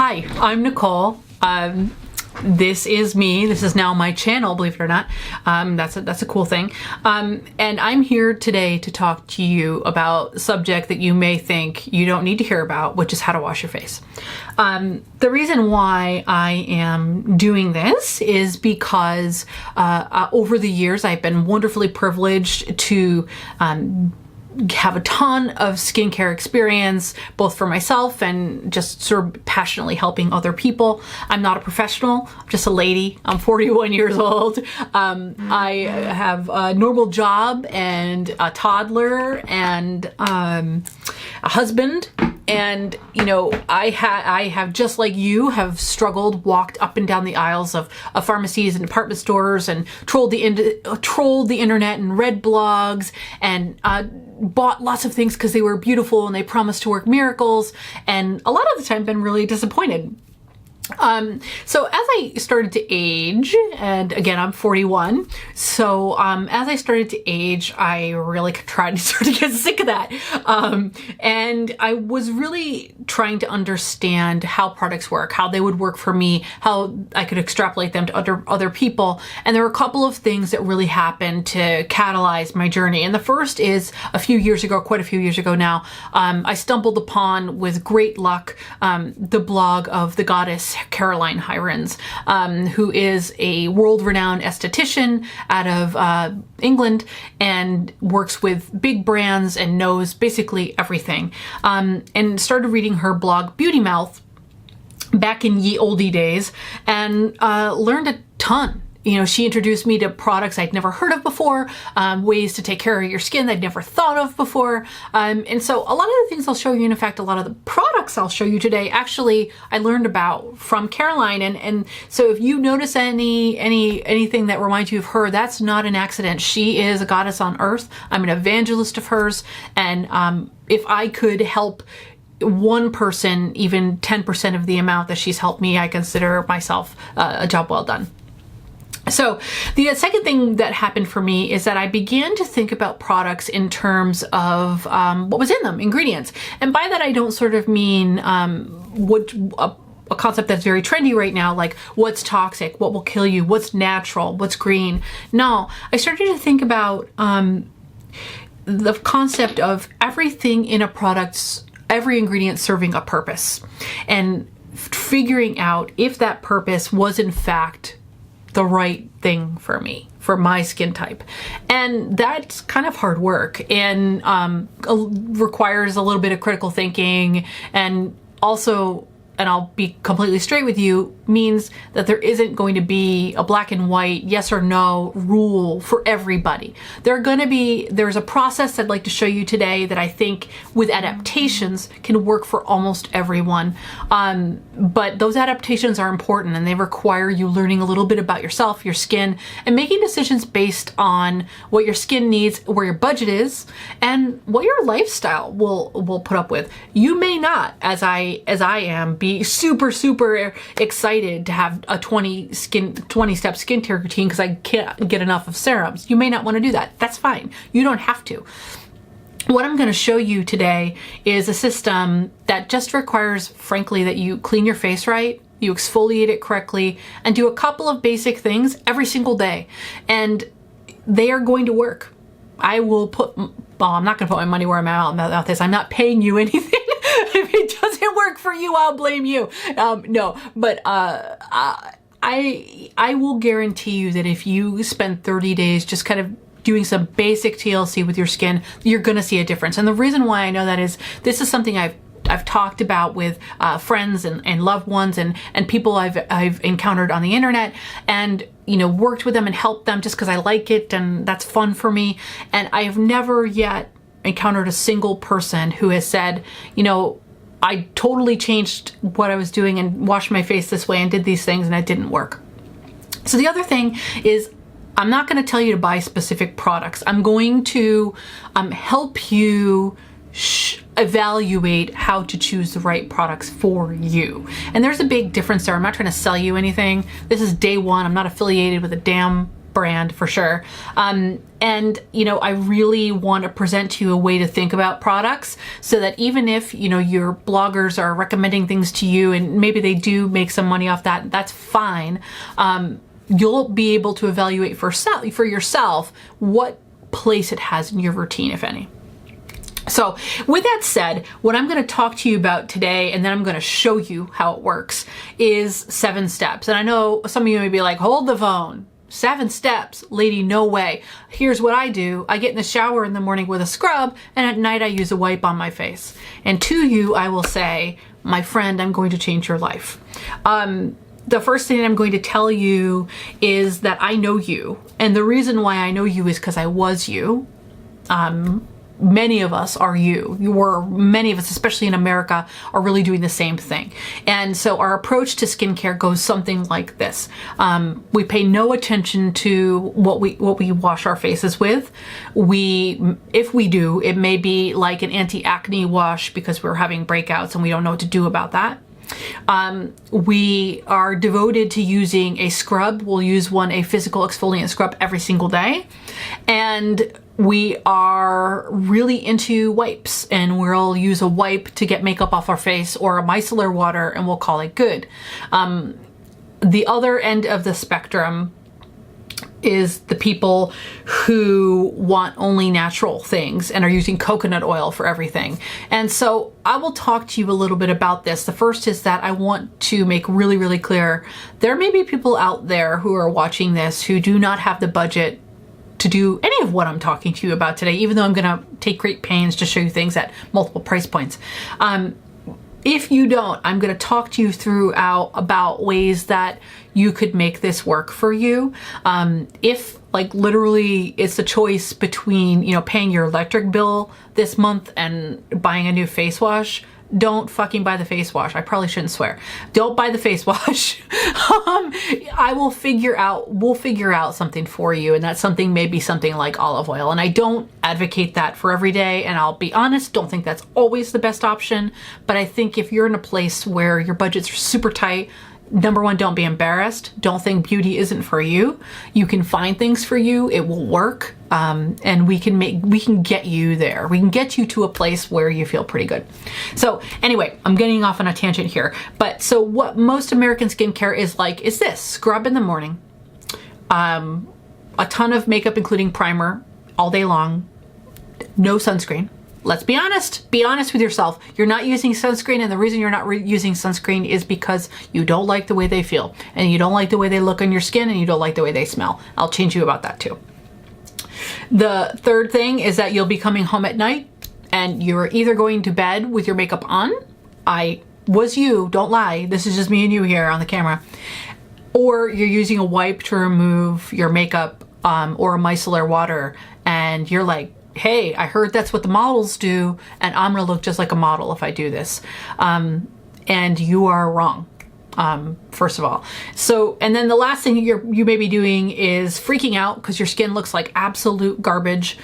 Hi, I'm Nicole. This is me. This is now my channel, believe it or not. That's a cool thing. And I'm here today to talk to you about a subject that you may think you don't need to hear about, which is how to wash your face. The reason why I am doing this is because over the years I've been wonderfully privileged to have a ton of skincare experience, both for myself and just sort of passionately helping other people. I'm not a professional, I'm just a lady. I'm 41 years old. I have a normal job and a toddler and a husband. And, you know, I have, just like you, have struggled, walked up and down the aisles of pharmacies and department stores and trolled the internet and read blogs and bought lots of things because they were beautiful and they promised to work miracles. And a lot of the time been really disappointed. So as I started to age, and again, I'm 41. So, as I started to age, I really tried to sort of get sick of that. And I was really trying to understand how products work, how they would work for me, how I could extrapolate them to other people. And there were a couple of things that really happened to catalyze my journey. And the first is quite a few years ago now, I stumbled upon, with great luck, the blog of the goddess Caroline Hirons, who is a world-renowned esthetician out of England and works with big brands and knows basically everything. And started reading her blog Beauty Mouth back in ye olde days and learned a ton. You know, she introduced me to products I'd never heard of before, ways to take care of your skin that I'd never thought of before. And so a lot of the things I'll show you, and in fact, a lot of the products I'll show you today, actually, I learned about from Caroline. And so if you notice anything that reminds you of her, that's not an accident. She is a goddess on earth. I'm an evangelist of hers. And if I could help one person, even 10% of the amount that she's helped me, I consider myself a job well done. So the second thing that happened for me is that I began to think about products in terms of what was in them, ingredients. And by that, I don't sort of mean a concept that's very trendy right now, like what's toxic, what will kill you, what's natural, what's green. No, I started to think about the concept of everything in a product's, every ingredient serving a purpose, and figuring out if that purpose was in fact the right thing for me, for my skin type. And that's kind of hard work and requires a little bit of critical thinking, and also, and I'll be completely straight with you, means that there isn't going to be a black and white yes or no rule for everybody. There's a process I'd like to show you today that I think with adaptations can work for almost everyone. But those adaptations are important, and they require you learning a little bit about yourself, your skin, and making decisions based on what your skin needs, where your budget is, and what your lifestyle will put up with. You may not, as I am, be super excited to have a 20-step skincare routine because I can't get enough of serums. You may not want to do that. That's fine. You don't have to. What I'm going to show you today is a system that just requires, frankly, that you clean your face right, you exfoliate it correctly, and do a couple of basic things every single day. And they are going to work. I'm not going to put my money where my mouth is. I'm not paying you anything. If it doesn't work for you, I'll blame you. No, but I will guarantee you that if you spend 30 days just kind of doing some basic TLC with your skin, you're going to see a difference. And the reason why I know that is this is something I've talked about with friends and loved ones and people I've encountered on the internet, and you know, worked with them and helped them just because I like it and that's fun for me. And I have never yet encountered a single person who has said, you know, I totally changed what I was doing and washed my face this way and did these things and it didn't work. So the other thing is, I'm not going to tell you to buy specific products. I'm going to help you evaluate how to choose the right products for you. And there's a big difference there. I'm not trying to sell you anything. This is day one. I'm not affiliated with a damn brand for sure. And, you know, I really want to present to you a way to think about products so that even if, you know, your bloggers are recommending things to you and maybe they do make some money off that, that's fine. You'll be able to evaluate for yourself what place it has in your routine, if any. So with that said, what I'm going to talk to you about today, and then I'm going to show you how it works, is 7 steps. And I know some of you may be like, hold the phone. 7 steps, lady, no way. Here's what I do. I get in the shower in the morning with a scrub, and at night I use a wipe on my face. And to you, I will say, my friend, I'm going to change your life. The first thing I'm going to tell you is that I know you. And the reason why I know you is because I was you. Many of us are you. Many of us, especially in America, are really doing the same thing. And so our approach to skincare goes something like this. We pay no attention to what we wash our faces with. If we do, it may be like an anti-acne wash because we're having breakouts and we don't know what to do about that. We are devoted to using a scrub. We'll use a physical exfoliant scrub every single day. And we are really into wipes, and we'll use a wipe to get makeup off our face or a micellar water and we'll call it good. The other end of the spectrum is the people who want only natural things and are using coconut oil for everything. And so I will talk to you a little bit about this. The first is that I want to make really, really clear, there may be people out there who are watching this who do not have the budget to do any of what I'm talking to you about today, even though I'm going to take great pains to show you things at multiple price points. If you don't, I'm going to talk to you about ways that you could make this work for you. If like literally it's a choice between, you know, paying your electric bill this month and buying a new face wash, don't fucking buy the face wash. I probably shouldn't swear. Don't buy the face wash. We'll figure out something for you. And that something may be something like olive oil. And I don't advocate that for every day. And I'll be honest, don't think that's always the best option. But I think if you're in a place where your budgets are super tight, number one, don't be embarrassed. Don't think beauty isn't for you. You can find things for you. It will work. And we can get you there. We can get you to a place where you feel pretty good. So anyway, I'm getting off on a tangent here. But so what most American skincare is like is this: scrub in the morning, a ton of makeup, including primer, all day long, no sunscreen. Let's be honest. Be honest with yourself. You're not using sunscreen, and the reason you're not using sunscreen is because you don't like the way they feel, and you don't like the way they look on your skin, and you don't like the way they smell. I'll change you about that too. The third thing is that you'll be coming home at night, and you're either going to bed with your makeup on. I was you, don't lie. This is just me and you here on the camera. Or you're using a wipe to remove your makeup, or a micellar water, and you're like, hey, I heard that's what the models do, and I'm gonna look just like a model if I do this. And you are wrong, first of all. So, and then the last thing you may be doing is freaking out because your skin looks like absolute garbage,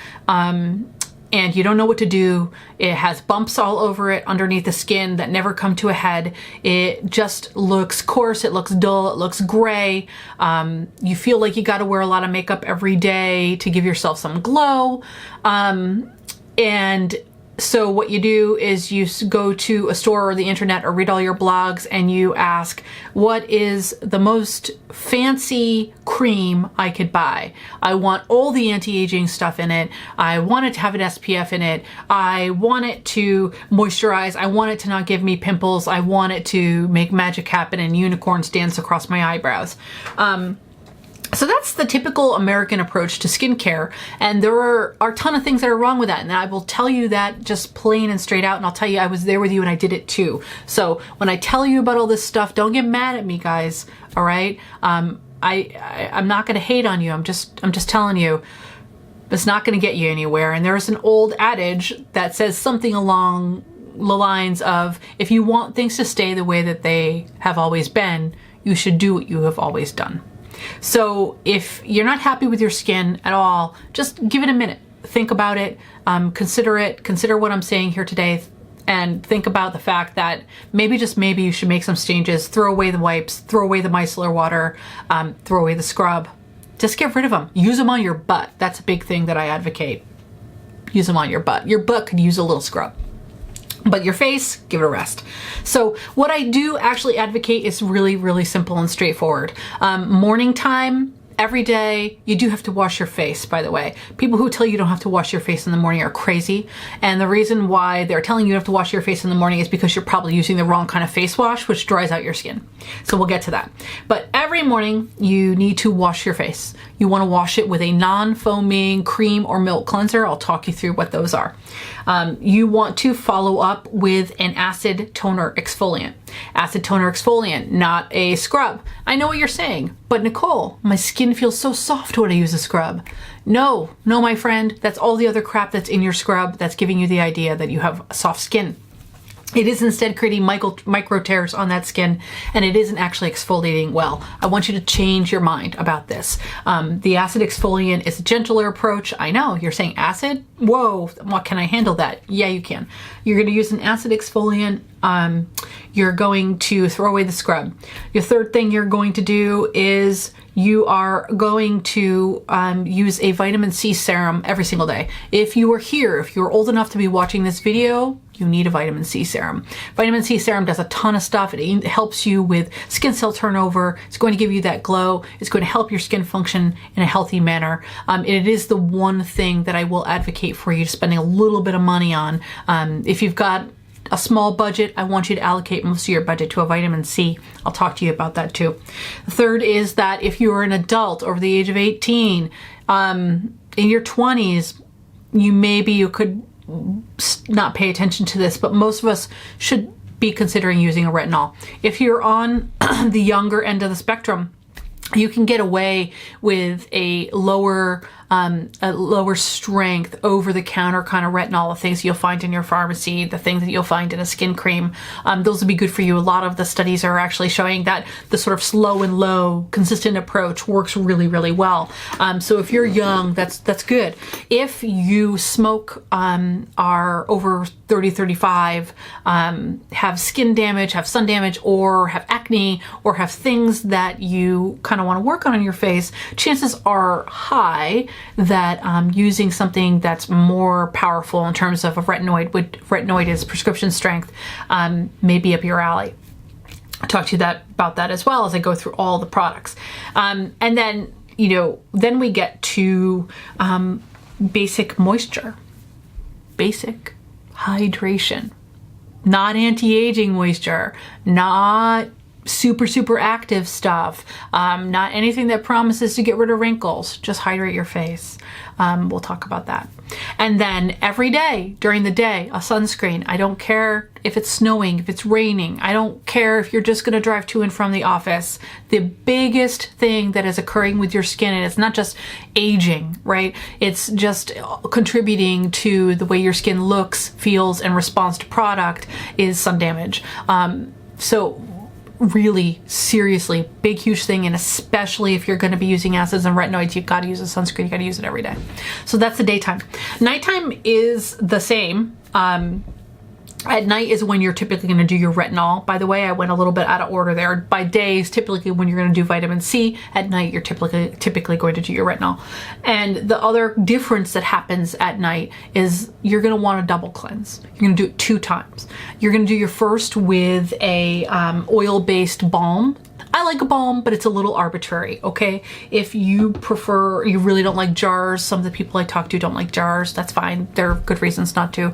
and you don't know what to do. It has bumps all over it underneath the skin that never come to a head. It just looks coarse, it looks dull, it looks gray. You feel like you gotta wear a lot of makeup every day to give yourself some glow. And so what you do is you go to a store or the internet or read all your blogs and you ask, what is the most fancy cream I could buy? I want all the anti-aging stuff in it. I want it to have an SPF in it. I want it to moisturize. I want it to not give me pimples. I want it to make magic happen and unicorns dance across my eyebrows. So that's the typical American approach to skincare, and there are a ton of things that are wrong with that, and I will tell you that just plain and straight out, and I'll tell you I was there with you and I did it too. So when I tell you about all this stuff, don't get mad at me, guys, all right? I'm not gonna hate on you, I'm just telling you, it's not gonna get you anywhere. And there's an old adage that says something along the lines of, if you want things to stay the way that they have always been, you should do what you have always done. So if you're not happy with your skin at all, just give it a minute. Think about it, consider what I'm saying here today, and think about the fact that maybe, just maybe, you should make some changes. Throw away the wipes, throw away the micellar water, throw away the scrub, Just get rid of them. Use them on your butt. That's a big thing that I advocate. Use them on your butt. Your butt could use a little scrub. But your face, give it a rest. So what I do actually advocate is really, really simple and straightforward. Morning time, every day. You do have to wash your face, by the way. People who tell you don't have to wash your face in the morning are crazy. And the reason why they're telling you have to wash your face in the morning is because you're probably using the wrong kind of face wash, which dries out your skin. So we'll get to that. But every morning you need to wash your face. You want to wash it with a non-foaming cream or milk cleanser. I'll talk you through what those are. You want to follow up with an acid toner exfoliant. Acid toner exfoliant, not a scrub. I know what you're saying, but Nicole, my skin feels so soft when I use a scrub. No, my friend, that's all the other crap that's in your scrub that's giving you the idea that you have soft skin. It is instead creating micro tears on that skin, and it isn't actually exfoliating well. I want you to change your mind about this. The acid exfoliant is a gentler approach. I know, you're saying acid? Whoa, what can I handle that? Yeah, you can. You're going to use an acid exfoliant. You're going to throw away the scrub. Your third thing you're going to do is you are going to use a vitamin C serum every single day. If you are here, if you're old enough to be watching this video, you need a vitamin C serum. Vitamin C serum does a ton of stuff. It helps you with skin cell turnover. It's going to give you that glow. It's going to help your skin function in a healthy manner. It is the one thing that I will advocate for you spending a little bit of money on. If you've got a small budget, I want you to allocate most of your budget to a vitamin C. I'll talk to you about that too. The third is that if you are an adult over the age of 18, in your 20s, you could not pay attention to this, but most of us should be considering using a retinol. If you're on the younger end of the spectrum, you can get away with a lower strength, over-the-counter kind of retinol, the things you'll find in your pharmacy, the things that you'll find in a skin cream. Those will be good for you. A lot of the studies are actually showing that the sort of slow and low, consistent approach works really, really well. So if you're young, that's good. If you smoke, are over 30, 35, have skin damage, have sun damage, or have acne, or have things that you kind of want to work on in your face, chances are high that using something that's more powerful in terms of a retinoid is prescription strength, may be up your alley. I'll talk to you about that as well as I go through all the products. And then, then we get to basic moisture, basic hydration, not anti-aging moisture, not super active stuff, not anything that promises to get rid of wrinkles. Just hydrate your face. We'll talk about that. And then every day during the day, a sunscreen. I don't care if it's snowing, if it's raining. I don't care if you're just going to drive to and from the office. The biggest thing that is occurring with your skin, and it's not just aging, right? It's just contributing to the way your skin looks, feels, and responds to product, is sun damage. So really, seriously, big, huge thing. And especially if you're going to be using acids and retinoids, you've got to use a sunscreen. You got to use it every day. So that's the daytime. Nighttime is the same. At night is when you're typically going to do your retinol. By the way, I went a little bit out of order there. By day is typically when you're going to do vitamin C. At night, you're typically going to do your retinol. And the other difference that happens at night is you're going to want a double cleanse. You're going to do it 2 times. You're going to do your first with a oil-based balm. I like a balm, but it's a little arbitrary, okay? If you really don't like jars, some of the people I talk to don't like jars, that's fine. There are good reasons not to.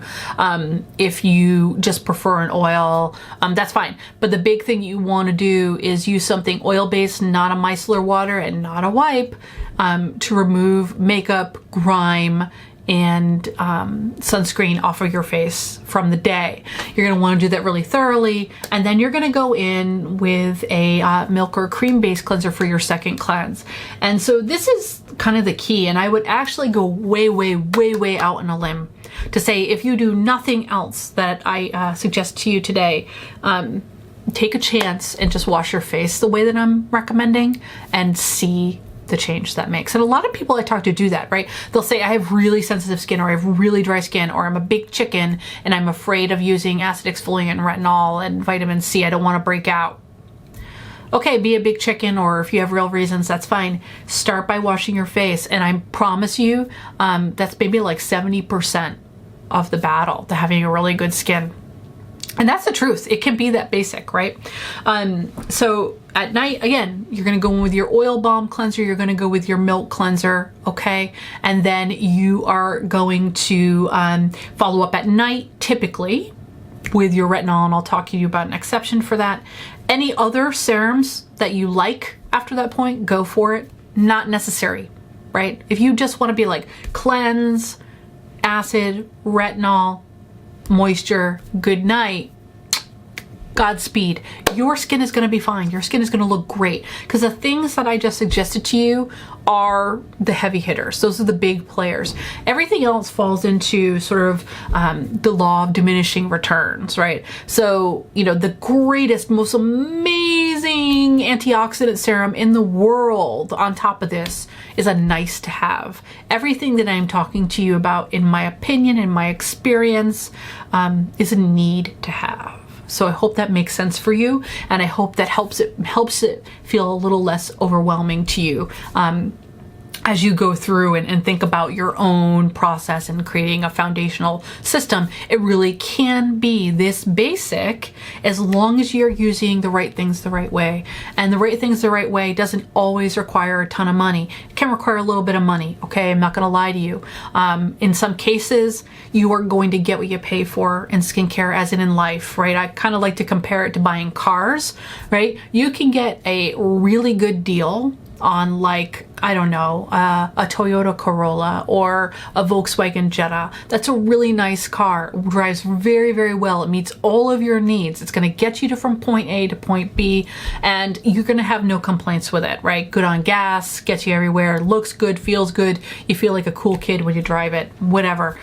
If you just prefer an oil, that's fine. But the big thing you want to do is use something oil-based, not a micellar water and not a wipe, to remove makeup, grime, and sunscreen off of your face from the day. You're going to want to do that really thoroughly, and then you're going to go in with a milk or cream based cleanser for your second cleanse. And so this is kind of the key, and I would actually go way out on a limb to say, if you do nothing else that I suggest to you today, take a chance and just wash your face the way that I'm recommending and see the change that makes. And a lot of people I talk to do that, right? They'll say, I have really sensitive skin, or I have really dry skin, or I'm a big chicken and I'm afraid of using acid exfoliant and retinol and vitamin C. I don't want to break out. okay, be a big chicken, or if you have real reasons, that's fine. Start by washing your face. And I promise you, that's maybe like 70% of the battle to having a really good skin. And that's the truth. It can be that basic, right? So at night, again, you're going to go in with your oil balm cleanser. You're going to go with your milk cleanser, okay? And then you are going to follow up at night, typically, with your retinol. And I'll talk to you about an exception for that. Any other serums that you like after that point, go for it. Not necessary, right? If you just want to be like cleanse, acid, retinol, moisture, good night, Godspeed. Your skin is going to be fine. Your skin is going to look great, because the things that I just suggested to you are the heavy hitters. Those are the big players. Everything else falls into sort of the law of diminishing returns, right? So, you know, the greatest, most amazing antioxidant serum in the world on top of this is a nice to have. Everything that I'm talking to you about, in my opinion, in my experience, is a need to have. So I hope that makes sense for you, and I hope that helps it feel a little less overwhelming to you as you go through and think about your own process and creating a foundational system. It really can be this basic as long as you're using the right things the right way. And the right things the right way doesn't always require a ton of money. It can require a little bit of money, okay? I'm not gonna lie to you. In some cases, you are going to get what you pay for in skincare, as in life, right? I kind of like to compare it to buying cars, right? You can get a really good deal on, like, I don't know, a Toyota Corolla or a Volkswagen Jetta. That's a really nice car. It drives very, very well. It meets all of your needs. It's going to get you from point A to point B, and you're going to have no complaints with it, right? Good on gas, gets you everywhere, looks good, feels good. You feel like a cool kid when you drive it, whatever.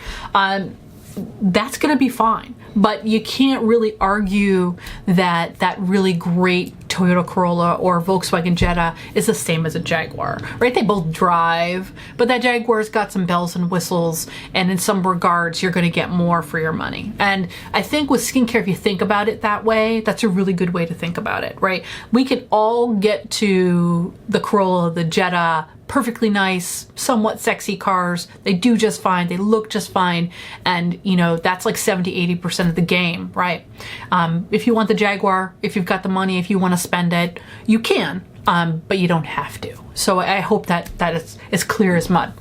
That's going to be fine. But you can't really argue that that really great Toyota Corolla or Volkswagen Jetta is the same as a Jaguar, right? They both drive, but that Jaguar's got some bells and whistles, and in some regards, you're going to get more for your money. And I think with skincare, if you think about it that way, that's a really good way to think about it, right? We can all get to the Corolla, the Jetta, perfectly nice, somewhat sexy cars. They do just fine. They look just fine. And, you know, that's like 70-80% of the game, right? If you want the Jaguar, if you've got the money, if you want to spend it, you can, but you don't have to. So I hope that is as clear as mud.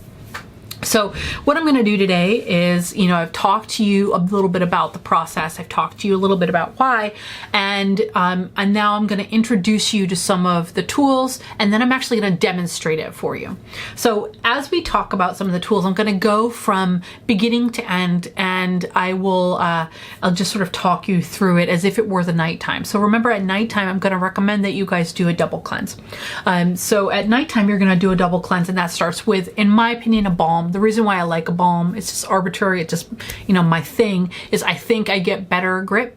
So what I'm going to do today is, you know, I've talked to you a little bit about the process. I've talked to you a little bit about why, and now I'm going to introduce you to some of the tools, and then I'm actually going to demonstrate it for you. So as we talk about some of the tools, I'm going to go from beginning to end, and I'll just sort of talk you through it as if it were the nighttime. So remember, at nighttime, I'm going to recommend that you guys do a double cleanse. So at nighttime, you're going to do a double cleanse, and that starts with, in my opinion, a balm. The reason why I like a balm, it's just arbitrary. It just, you know, my thing is I think I get better grip.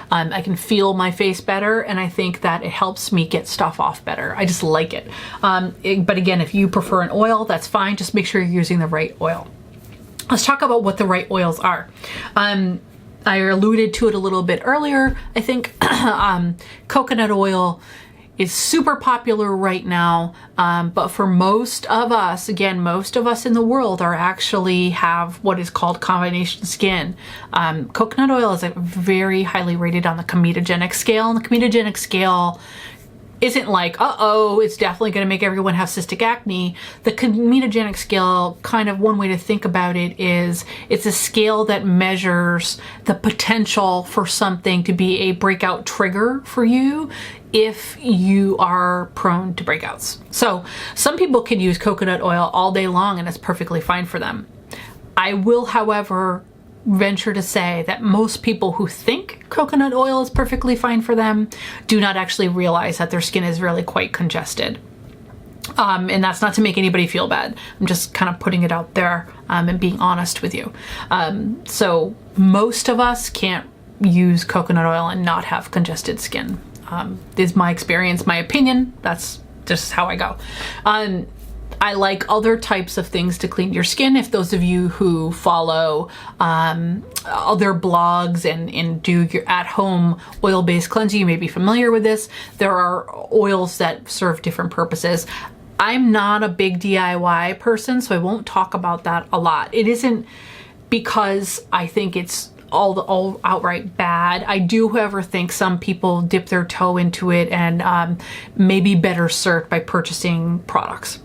I can feel my face better, and I think that it helps me get stuff off better. I just like it. But again, if you prefer an oil, that's fine. Just make sure you're using the right oil. Let's talk about what the right oils are. I alluded to it a little bit earlier. I think coconut oil is super popular right now, but for most of us, again, most of us in the world are actually have what is called combination skin. Coconut oil is very highly rated on the comedogenic scale, and the comedogenic scale isn't like, uh-oh, it's definitely going to make everyone have cystic acne. The comedogenic scale, kind of one way to think about it is, it's a scale that measures the potential for something to be a breakout trigger for you if you are prone to breakouts. So some people can use coconut oil all day long and it's perfectly fine for them. I will, however, venture to say that most people who think coconut oil is perfectly fine for them do not actually realize that their skin is really quite congested. And that's not to make anybody feel bad. I'm just kind of putting it out there and being honest with you. So most of us can't use coconut oil and not have congested skin. This is my experience, my opinion. That's just how I go. I like other types of things to clean your skin. If those of you who follow other blogs and do your at-home oil-based cleansing, you may be familiar with this. There are oils that serve different purposes. I'm not a big DIY person, so I won't talk about that a lot. It isn't because I think it's all outright bad. I do, however, think some people dip their toe into it and maybe better served by purchasing products.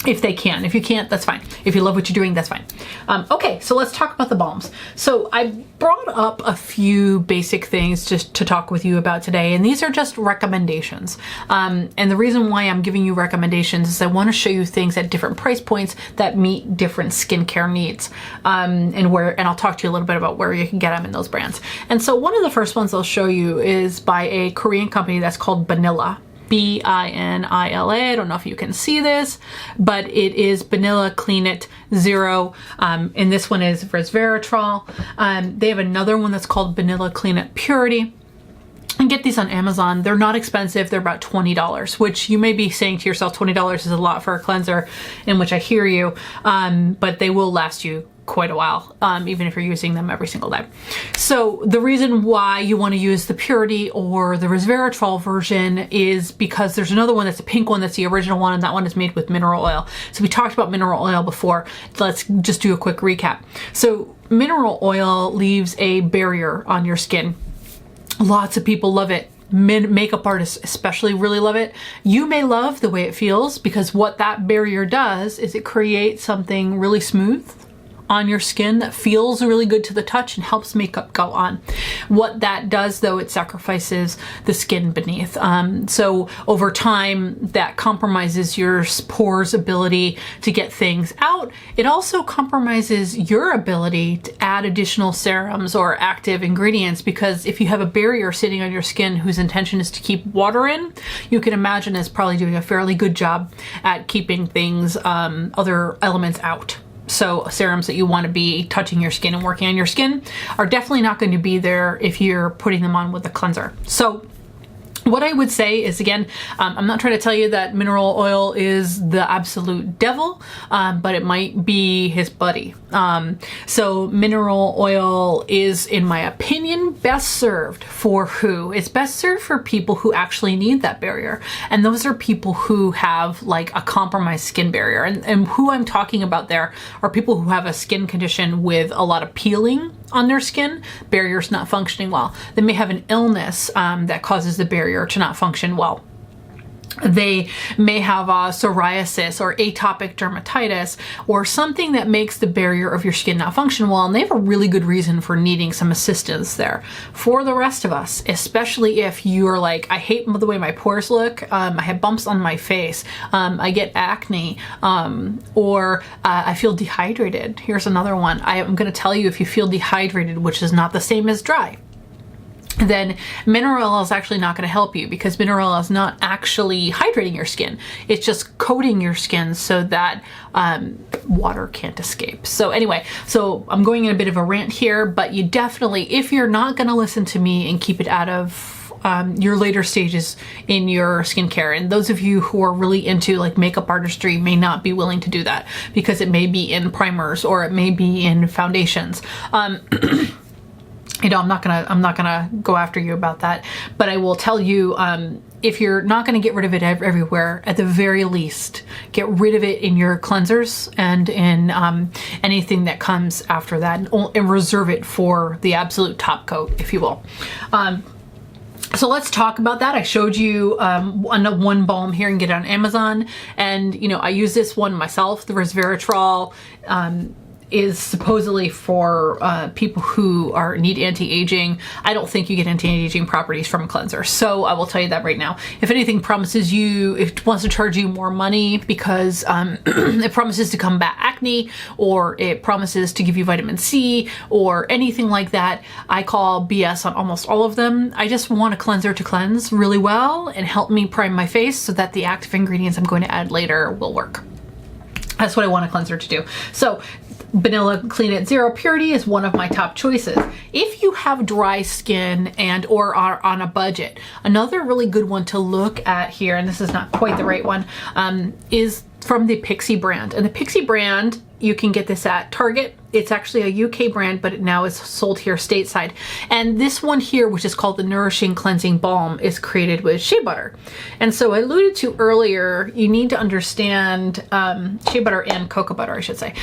If they can. If you can't, that's fine. If you love what you're doing, that's fine. Okay, so let's talk about the balms. So I brought up a few basic things just to talk with you about today, and these are just recommendations. And the reason why I'm giving you recommendations is I want to show you things at different price points that meet different skincare needs, and I'll talk to you a little bit about where you can get them in those brands. And so one of the first ones I'll show you is by a Korean company that's called Banila. Binila. I don't know if you can see this, but it is Banila Clean It Zero. And this one is resveratrol. They have another one that's called Banila Clean It Purity. And get these on Amazon. They're not expensive. They're about $20, which you may be saying to yourself, $20 is a lot for a cleanser, in which I hear you, but they will last you quite a while, even if you're using them every single day. So the reason why you want to use the Purity or the resveratrol version is because there's another one that's a pink one that's the original one, and that one is made with mineral oil. So we talked about mineral oil before. Let's just do a quick recap. So mineral oil leaves a barrier on your skin. Lots of people love it. Makeup artists especially really love it. You may love the way it feels because what that barrier does is it creates something really smooth on your skin that feels really good to the touch and helps makeup go on. What that does though, it sacrifices the skin beneath. So over time that compromises your pores' ability to get things out. It also compromises your ability to add additional serums or active ingredients, because if you have a barrier sitting on your skin whose intention is to keep water in, you can imagine it's probably doing a fairly good job at keeping things, other elements out. So serums that you want to be touching your skin and working on your skin are definitely not going to be there if you're putting them on with a cleanser. So what I would say is, again, I'm not trying to tell you that mineral oil is the absolute devil, but it might be his buddy. So mineral oil is, in my opinion, best served for who? It's best served for people who actually need that barrier. And those are people who have like a compromised skin barrier. And who I'm talking about there are people who have a skin condition with a lot of peeling on their skin, barriers not functioning well. They may have an illness that causes the barrier to not function well. They may have psoriasis or atopic dermatitis or something that makes the barrier of your skin not function well, and they have a really good reason for needing some assistance there. For the rest of us, especially if you're like, I hate the way my pores look, I have bumps on my face, I get acne, or I feel dehydrated. Here's another one. I'm going to tell you, if you feel dehydrated, which is not the same as dry, then mineral oil is actually not going to help you, because mineral oil is not actually hydrating your skin. It's just coating your skin so that water can't escape. So anyway, so I'm going in a bit of a rant here, but you definitely, if you're not going to listen to me and keep it out of your later stages in your skincare, and those of you who are really into like makeup artistry may not be willing to do that because it may be in primers or it may be in foundations. You know, I'm not gonna go after you about that, but I will tell you, if you're not gonna get rid of it everywhere, at the very least, get rid of it in your cleansers and in anything that comes after that, and reserve it for the absolute top coat, if you will. So let's talk about that. I showed you one balm here, and get it on Amazon, and you know, I use this one myself. The resveratrol is supposedly for people who need anti-aging. I don't think you get anti-aging properties from a cleanser, so I will tell you that right now. If anything promises you, if it wants to charge you more money because it promises to combat acne, or it promises to give you vitamin C, or anything like that, I call BS on almost all of them. I just want a cleanser to cleanse really well and help me prime my face so that the active ingredients I'm going to add later will work. That's what I want a cleanser to do. So Banila Clean It Zero Purity is one of my top choices. If you have dry skin and or are on a budget, another really good one to look at here, and this is not quite the right one, is from the Pixie brand. And the Pixie brand, you can get this at Target. It's actually a UK brand, but it now is sold here stateside. And this one here, which is called the Nourishing Cleansing Balm, is created with shea butter. And so I alluded to earlier, you need to understand shea butter and cocoa butter, I should say.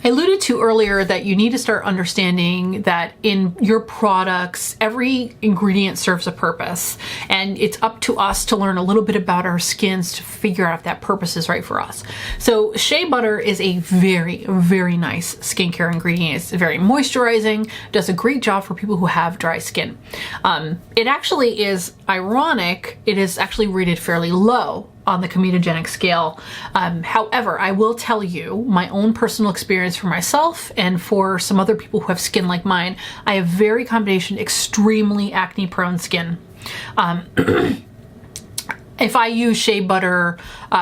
I alluded to earlier that you need to start understanding that in your products, every ingredient serves a purpose, and it's up to us to learn a little bit about our skins to figure out if that purpose is right for us. So shea butter is a very, very nice skincare ingredient. It's very moisturizing, does a great job for people who have dry skin. It actually is ironic, it is actually rated fairly low on the comedogenic scale. However, I will tell you my own personal experience for myself and for some other people who have skin like mine. I have very combination, extremely acne prone skin. If I use shea butter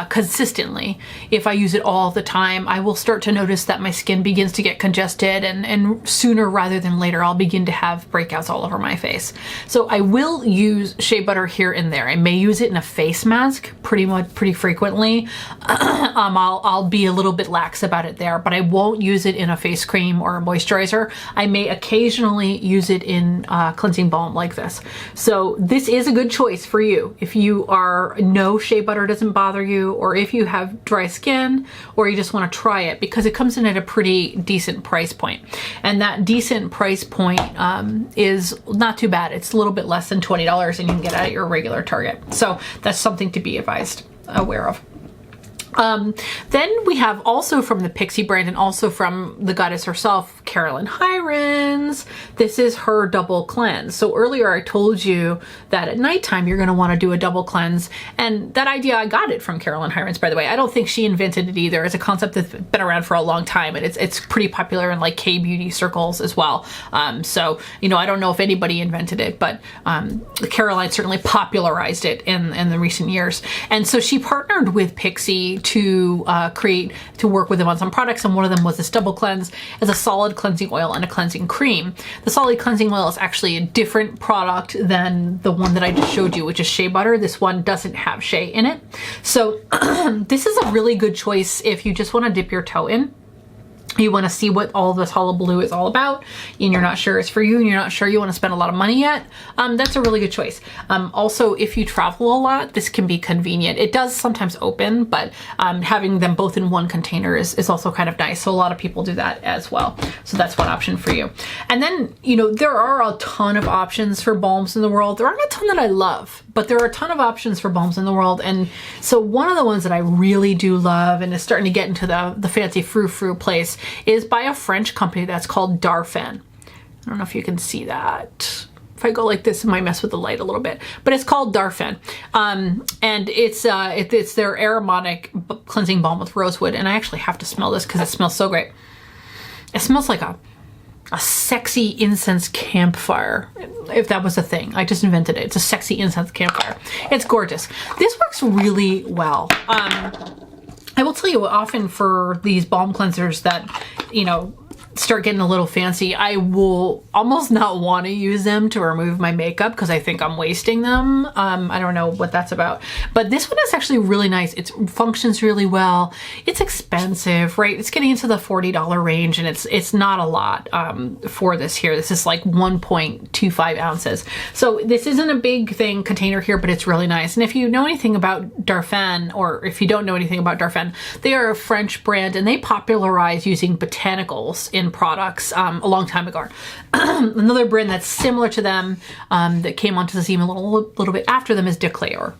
consistently, if I use it all the time, I will start to notice that my skin begins to get congested, and sooner rather than later, I'll begin to have breakouts all over my face. So I will use shea butter here and there. I may use it in a face mask pretty frequently. I'll be a little bit lax about it there, but I won't use it in a face cream or a moisturizer. I may occasionally use it in cleansing balm like this. So this is a good choice for you if you are no shea butter doesn't bother you, or if you have dry skin, or you just want to try it, because it comes in at a pretty decent price point. And that decent price point is not too bad. It's a little bit less than $20, and you can get it at your regular Target. So that's something to be aware of. Then we have also from the Pixie brand and also from the goddess herself, Carolyn Hirons. This is her double cleanse. So earlier I told you that at nighttime you're going to want to do a double cleanse. And that idea, I got it from Carolyn Hirons, by the way. I don't think she invented it either. It's a concept that's been around for a long time, and it's pretty popular in like K-beauty circles as well. So, you know, I don't know if anybody invented it, but Caroline certainly popularized it in the recent years. And so she partnered with Pixie to work with them on some products, and one of them was this double cleanse as a solid cleansing oil and a cleansing cream. The solid cleansing oil is actually a different product than the one that I just showed you, which is shea butter. This one doesn't have shea in it. So this is a really good choice if you just want to dip your toe in. You want to see what all this hullabaloo is all about, and you're not sure it's for you, and you're not sure you want to spend a lot of money yet, that's a really good choice. Also, if you travel a lot, this can be convenient. It does sometimes open, but having them both in one container is also kind of nice. So a lot of people do that as well. So that's one option for you. And then, you know, there are a ton of options for balms in the world. There aren't a ton that I love, but there are a ton of options for balms in the world. And so one of the ones that I really do love, and is starting to get into the fancy frou-frou place, is by a French company that's called Darphin. I don't know if you can see that. If I go like this, it might mess with the light a little bit, but it's called Darphin. And it's their aromatic cleansing balm with rosewood. And I actually have to smell this because it smells so great. It smells like a sexy incense campfire, if that was a thing. I just invented it. It's a sexy incense campfire. It's gorgeous. This works really well. I will tell you, often for these balm cleansers that, you know, start getting a little fancy, I will almost not want to use them to remove my makeup because I think I'm wasting them. I don't know what that's about, but this one is actually really nice. It functions really well. It's expensive, right? It's getting into the $40 range, and it's not a lot for this here. This is like 1.25 ounces. So this isn't a big container here, but it's really nice. And if you know anything about Darphin, or if you don't know anything about Darphin, they are a French brand, and they popularized using botanicals in products a long time ago. Another brand that's similar to them that came onto the scene a little bit after them is Declare.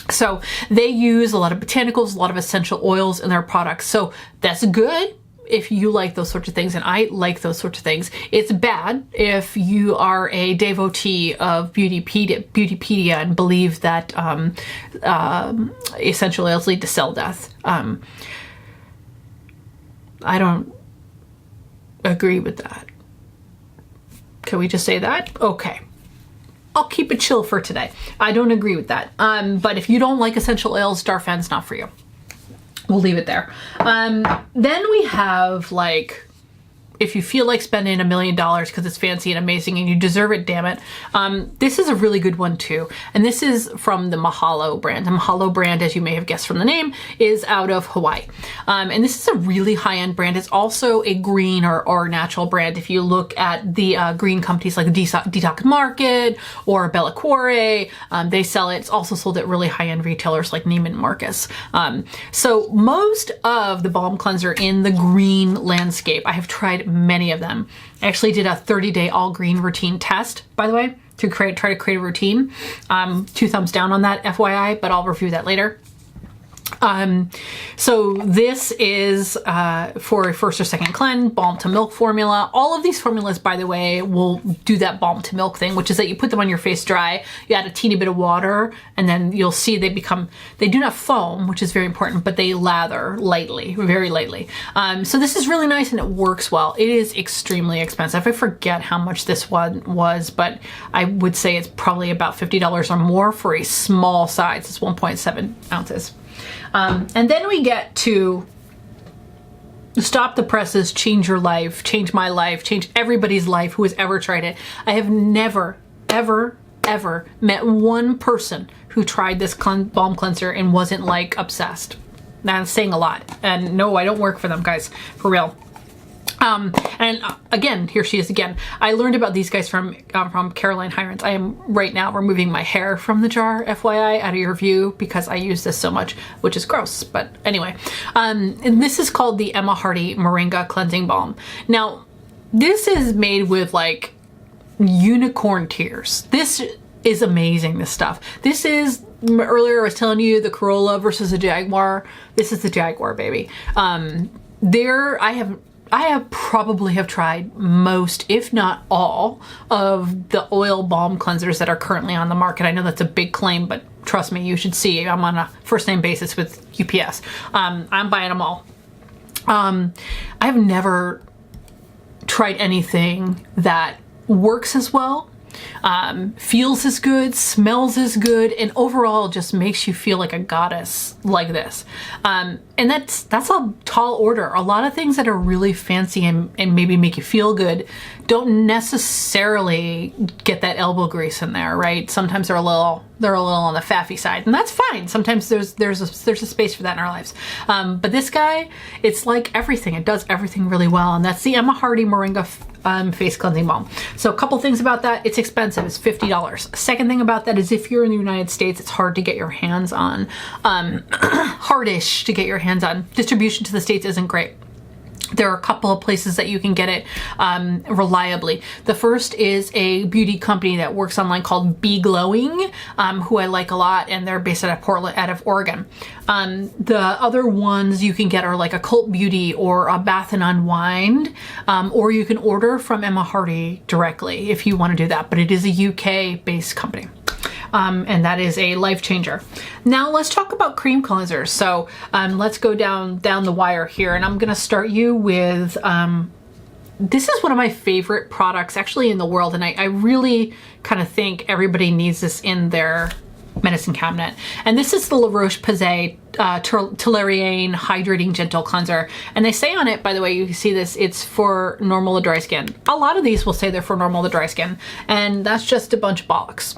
So they use a lot of botanicals, a lot of essential oils in their products. So that's good if you like those sorts of things, and I like those sorts of things. It's bad if you are a devotee of Beautypedia and believe that essential oils lead to cell death. I don't agree with that. Can we just say that? Okay. I'll keep it chill for today. I don't agree with that. But if you don't like essential oils, Darphin's not for you. We'll leave it there. Then we have like if you feel like spending $1 million because it's fancy and amazing and you deserve it, damn it, this is a really good one too. And this is from the Mahalo brand. The Mahalo brand, as you may have guessed from the name, is out of Hawaii. And this is a really high-end brand. It's also a green or natural brand. If you look at the green companies like Detox Market or Bella Quarry, they sell it. It's also sold at really high-end retailers like Neiman Marcus. So most of the balm cleanser in the green landscape, I have tried many of them. I actually did a 30-day all green routine test, by the way, to try to create a routine. 2 thumbs down on that, FYI, but I'll review that later. So this is for a first or second cleanse, balm to milk formula. All of these formulas, by the way, will do that balm to milk thing, which is that you put them on your face dry, you add a teeny bit of water, and then you'll see they do not foam, which is very important, but they lather lightly, very lightly. So this is really nice and it works well. It is extremely expensive. I forget how much this one was, but I would say it's probably about $50 or more for a small size. It's 1.7 ounces. And then we get to stop the presses, change your life, change my life, change everybody's life who has ever tried it. I have never, ever, ever met one person who tried this balm cleanser and wasn't like obsessed. That's saying a lot. And no, I don't work for them, guys, for real. And again, here she is again. I learned about these guys from Caroline Hirons. I am right now removing my hair from the jar, FYI, out of your view, because I use this so much, which is gross. But anyway, and this is called the Emma Hardy Moringa Cleansing Balm. Now, this is made with like unicorn tears. This is amazing, this stuff. This is, earlier I was telling you the Corolla versus the Jaguar. This is the Jaguar, baby. I probably have tried most, if not all, of the oil balm cleansers that are currently on the market. I know that's a big claim, but trust me, you should see. I'm on a first-name basis with UPS. I'm buying them all. I've never tried anything that works as well, feels as good, smells as good, and overall just makes you feel like a goddess like this. And that's a tall order. A lot of things that are really fancy and maybe make you feel good don't necessarily get that elbow grease in there, right? Sometimes they're a little on the faffy side, and that's fine. Sometimes there's a space for that in our lives. But this guy, it's like everything. It does everything really well, and that's the Emma Hardy Moringa face cleansing balm. So a couple things about that. It's expensive. It's $50. Second thing about that is if you're in the United States, it's hard to get your hands on. Hardish to get your hands on. Distribution to the States isn't great. There are a couple of places that you can get it reliably. The first is a beauty company that works online called Be Glowing, who I like a lot, and they're based out of Portland, out of Oregon. The other ones you can get are like a Cult Beauty or a Bath and Unwind, or you can order from Emma Hardy directly if you want to do that. But it is a UK-based company. And that is a life changer. Now let's talk about cream cleansers. So let's go down the wire here, and I'm gonna start you with, this is one of my favorite products actually in the world, and I really kind of think everybody needs this in their medicine cabinet. And this is the La Roche-Posay Toleriane Hydrating Gentle Cleanser. And they say on it, by the way, you can see this, it's for normal to dry skin. A lot of these will say they're for normal to dry skin, and that's just a bunch of bollocks.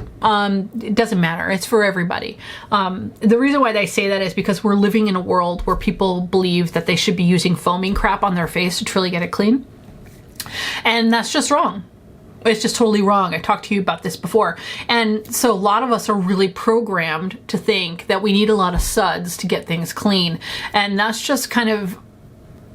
It doesn't matter. It's for everybody. The reason why they say that is because we're living in a world where people believe that they should be using foaming crap on their face to truly get it clean. And that's just wrong. It's just totally wrong. I talked to you about this before. And so a lot of us are really programmed to think that we need a lot of suds to get things clean. And that's just kind of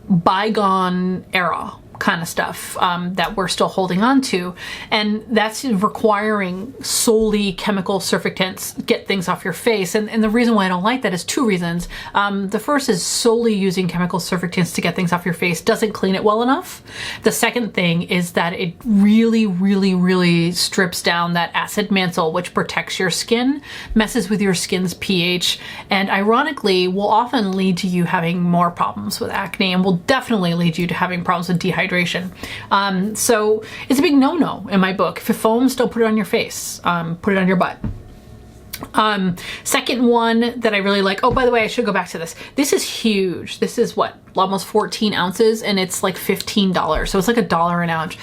bygone era kind of stuff that we're still holding on to. And that's requiring solely chemical surfactants get things off your face. And the reason why I don't like that is 2 reasons. The first is solely using chemical surfactants to get things off your face doesn't clean it well enough. The second thing is that it really, really, really strips down that acid mantle, which protects your skin, messes with your skin's pH, and ironically will often lead to you having more problems with acne, and will definitely lead you to having problems with dehydration. So it's a big no-no in my book. If it foams, don't put it on your face. Put it on your butt. Second one that I really like, oh, by the way, I should go back to this. This is huge. This is what, almost 14 ounces, and it's like $15. So it's like $1 an ounce.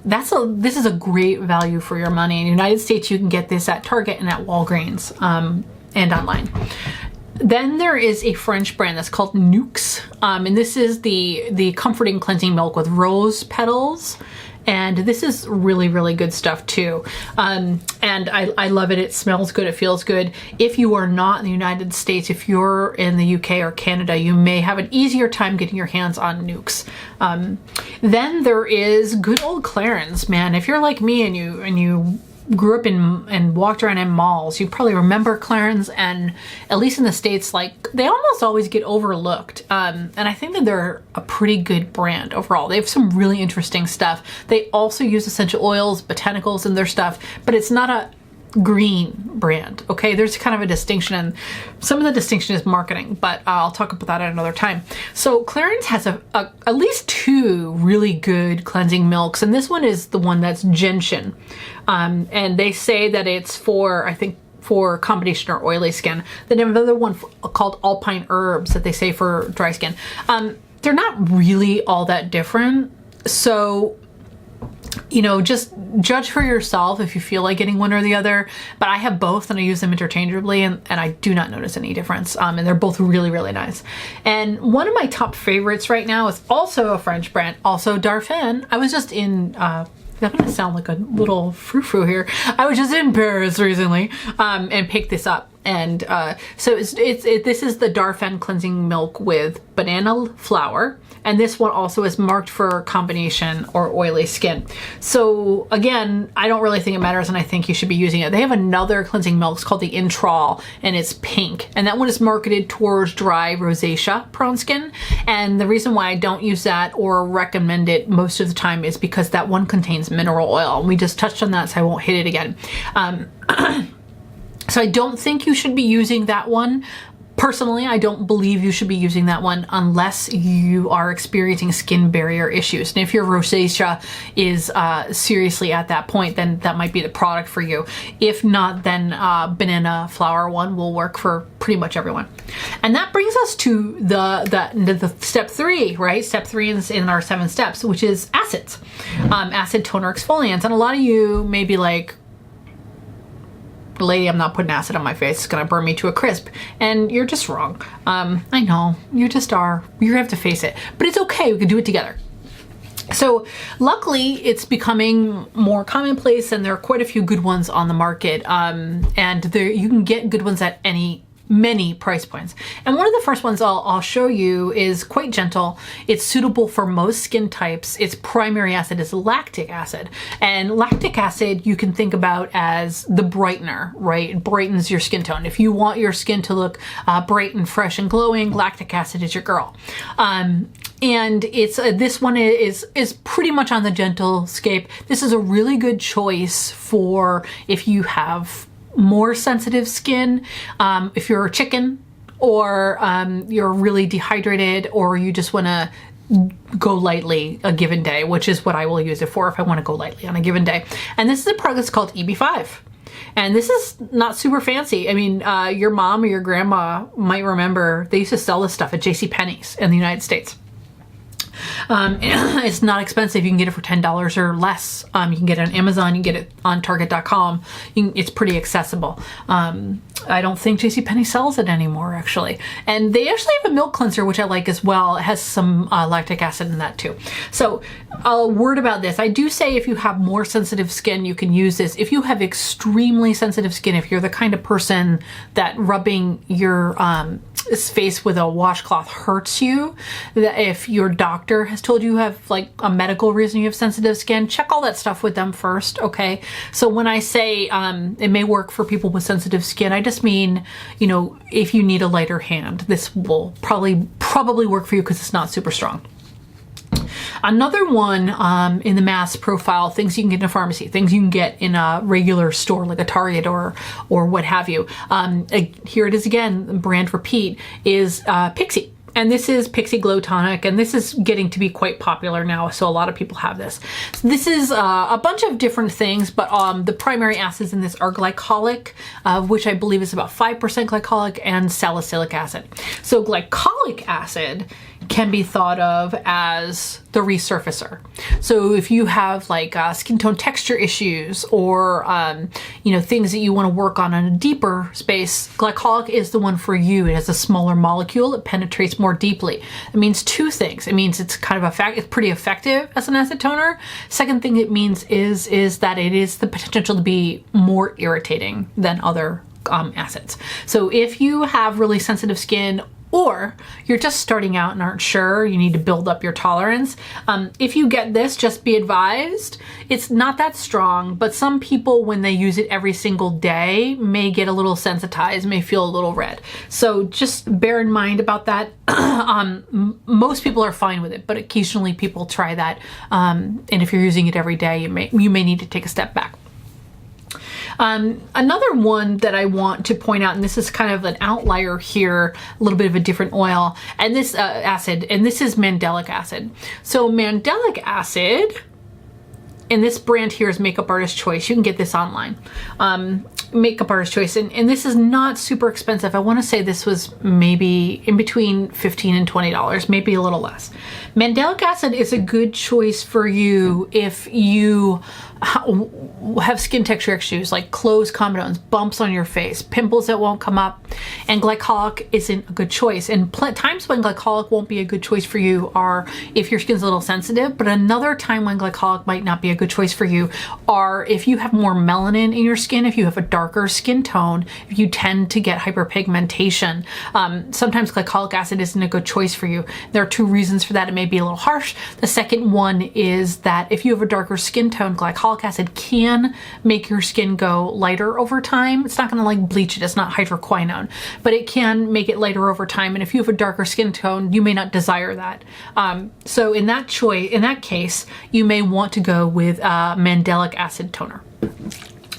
This is a great value for your money. In the United States, you can get this at Target and at Walgreens, and online. Then there is a French brand that's called Nukes, and this is the comforting cleansing milk with rose petals. And this is really, really good stuff too. And I love it. It smells good. It feels good. If you are not in the United States, if you're in the UK or Canada, you may have an easier time getting your hands on Nukes. Then there is good old Clarins, man. If you're like me and you grew up in and walked around in malls, you probably remember Clarins, and at least in the States, like, they almost always get overlooked. And I think that they're a pretty good brand overall. They have some really interesting stuff. They also use essential oils, botanicals in their stuff, but it's not a green brand. Okay, there's kind of a distinction, and some of the distinction is marketing, but I'll talk about that at another time. So Clarins has at least 2 really good cleansing milks, and this one is the one that's gentian, and they say that it's for, I think, for combination or oily skin. Then they have another one called Alpine Herbs that they say for dry skin. They're not really all that different, so you know, just judge for yourself if you feel like getting one or the other. But I have both and I use them interchangeably, and I do not notice any difference. And they're both really, really nice. And one of my top favorites right now is also a French brand, also Darphin. I was just in, I'm gonna sound like a little frou-frou here. I was just in Paris recently and picked this up. And so this is the Darphin cleansing milk with banana flour. And this one also is marked for combination or oily skin. So again, I don't really think it matters, and I think you should be using it. They have another cleansing milk. It's called the Intral, and it's pink. And that one is marketed towards dry rosacea prone skin. And the reason why I don't use that or recommend it most of the time is because that one contains mineral oil. And we just touched on that, so I won't hit it again. So I don't think you should be using that one. Personally, I don't believe you should be using that one unless you are experiencing skin barrier issues. And if your rosacea is seriously at that point, then that might be the product for you. If not, then banana flour one will work for pretty much everyone. And that brings us to the step 3, right? Step 3 is in our 7 steps, which is acids, acid toner exfoliants. And a lot of you may be like, lady, I'm not putting acid on my face. It's gonna burn me to a crisp. And you're just wrong. I know, you just are. You have to face it. But it's okay, we can do it together. So luckily, it's becoming more commonplace, and there are quite a few good ones on the market. And you can get good ones at many price points. And one of the first ones I'll show you is quite gentle. It's suitable for most skin types. Its primary acid is lactic acid. And lactic acid you can think about as the brightener, right? It brightens your skin tone. If you want your skin to look bright and fresh and glowing, lactic acid is your girl. And it's this one is pretty much on the gentle scape. This is a really good choice for if you have more sensitive skin, if you're a chicken, or you're really dehydrated, or you just want to go lightly a given day, which is what I will use it for if I want to go lightly on a given day. And this is a product that's called EB5. And this is not super fancy. I mean, your mom or your grandma might remember they used to sell this stuff at JCPenney's in the United States. It's not expensive. You can get it for $10 or less. You can get it on Amazon. You can get it on Target.com. It's pretty accessible. I don't think JCPenney sells it anymore, actually. And they actually have a milk cleanser, which I like as well. It has some lactic acid in that too. So a word about this. I do say if you have more sensitive skin, you can use this. If you have extremely sensitive skin, if you're the kind of person that rubbing your face with a washcloth hurts you, that if your doctor has told you have like a medical reason you have sensitive skin, check all that stuff with them first, okay? So when I say it may work for people with sensitive skin, I just mean, you know, if you need a lighter hand, this will probably work for you because it's not super strong. Another one in the mass profile, things you can get in a pharmacy, things you can get in a regular store like a Target or what have you. Here it is again, brand repeat, is Pixie. And this is Pixie Glow Tonic, and this is getting to be quite popular now, so a lot of people have this. So this is a bunch of different things, but the primary acids in this are glycolic, which I believe is about 5% glycolic, and salicylic acid. So glycolic acid can be thought of as the resurfacer. So if you have like skin tone texture issues, or you know, things that you want to work on a deeper space, glycolic is the one for you. It has a smaller molecule, it penetrates more deeply. It means two things. It means it's kind of it's pretty effective as an acid toner. Second thing it means is that it is the potential to be more irritating than other acids. So if you have really sensitive skin, or you're just starting out and aren't sure, you need to build up your tolerance, if you get this, just be advised, it's not that strong, but some people, when they use it every single day, may get a little sensitized, may feel a little red. So just bear in mind about that. Most people are fine with it, but occasionally people try that. And if you're using it every day, you may need to take a step back. Another one that I want to point out, and this is kind of an outlier here, a little bit of a different oil, and this acid, and this is mandelic acid. So mandelic acid, and this brand here is Makeup Artist Choice. You can get this online. Makeup Artist Choice, and this is not super expensive. I want to say this was maybe in between $15 and $20, maybe a little less. Mandelic acid is a good choice for you if you have skin texture issues like closed comedones, bumps on your face, pimples that won't come up, and glycolic isn't a good choice. And times when glycolic won't be a good choice for you are if your skin's a little sensitive, but another time when glycolic might not be a good choice for you are if you have more melanin in your skin, if you have a darker skin tone, if you tend to get hyperpigmentation. Sometimes glycolic acid isn't a good choice for you. There are two reasons for that. It may be a little harsh. The second one is that if you have a darker skin tone, glycolic acid can make your skin go lighter over time. It's not going to like bleach it. It's not hydroquinone, but it can make it lighter over time. And if you have a darker skin tone, you may not desire that. So in that case, you may want to go with mandelic acid toner.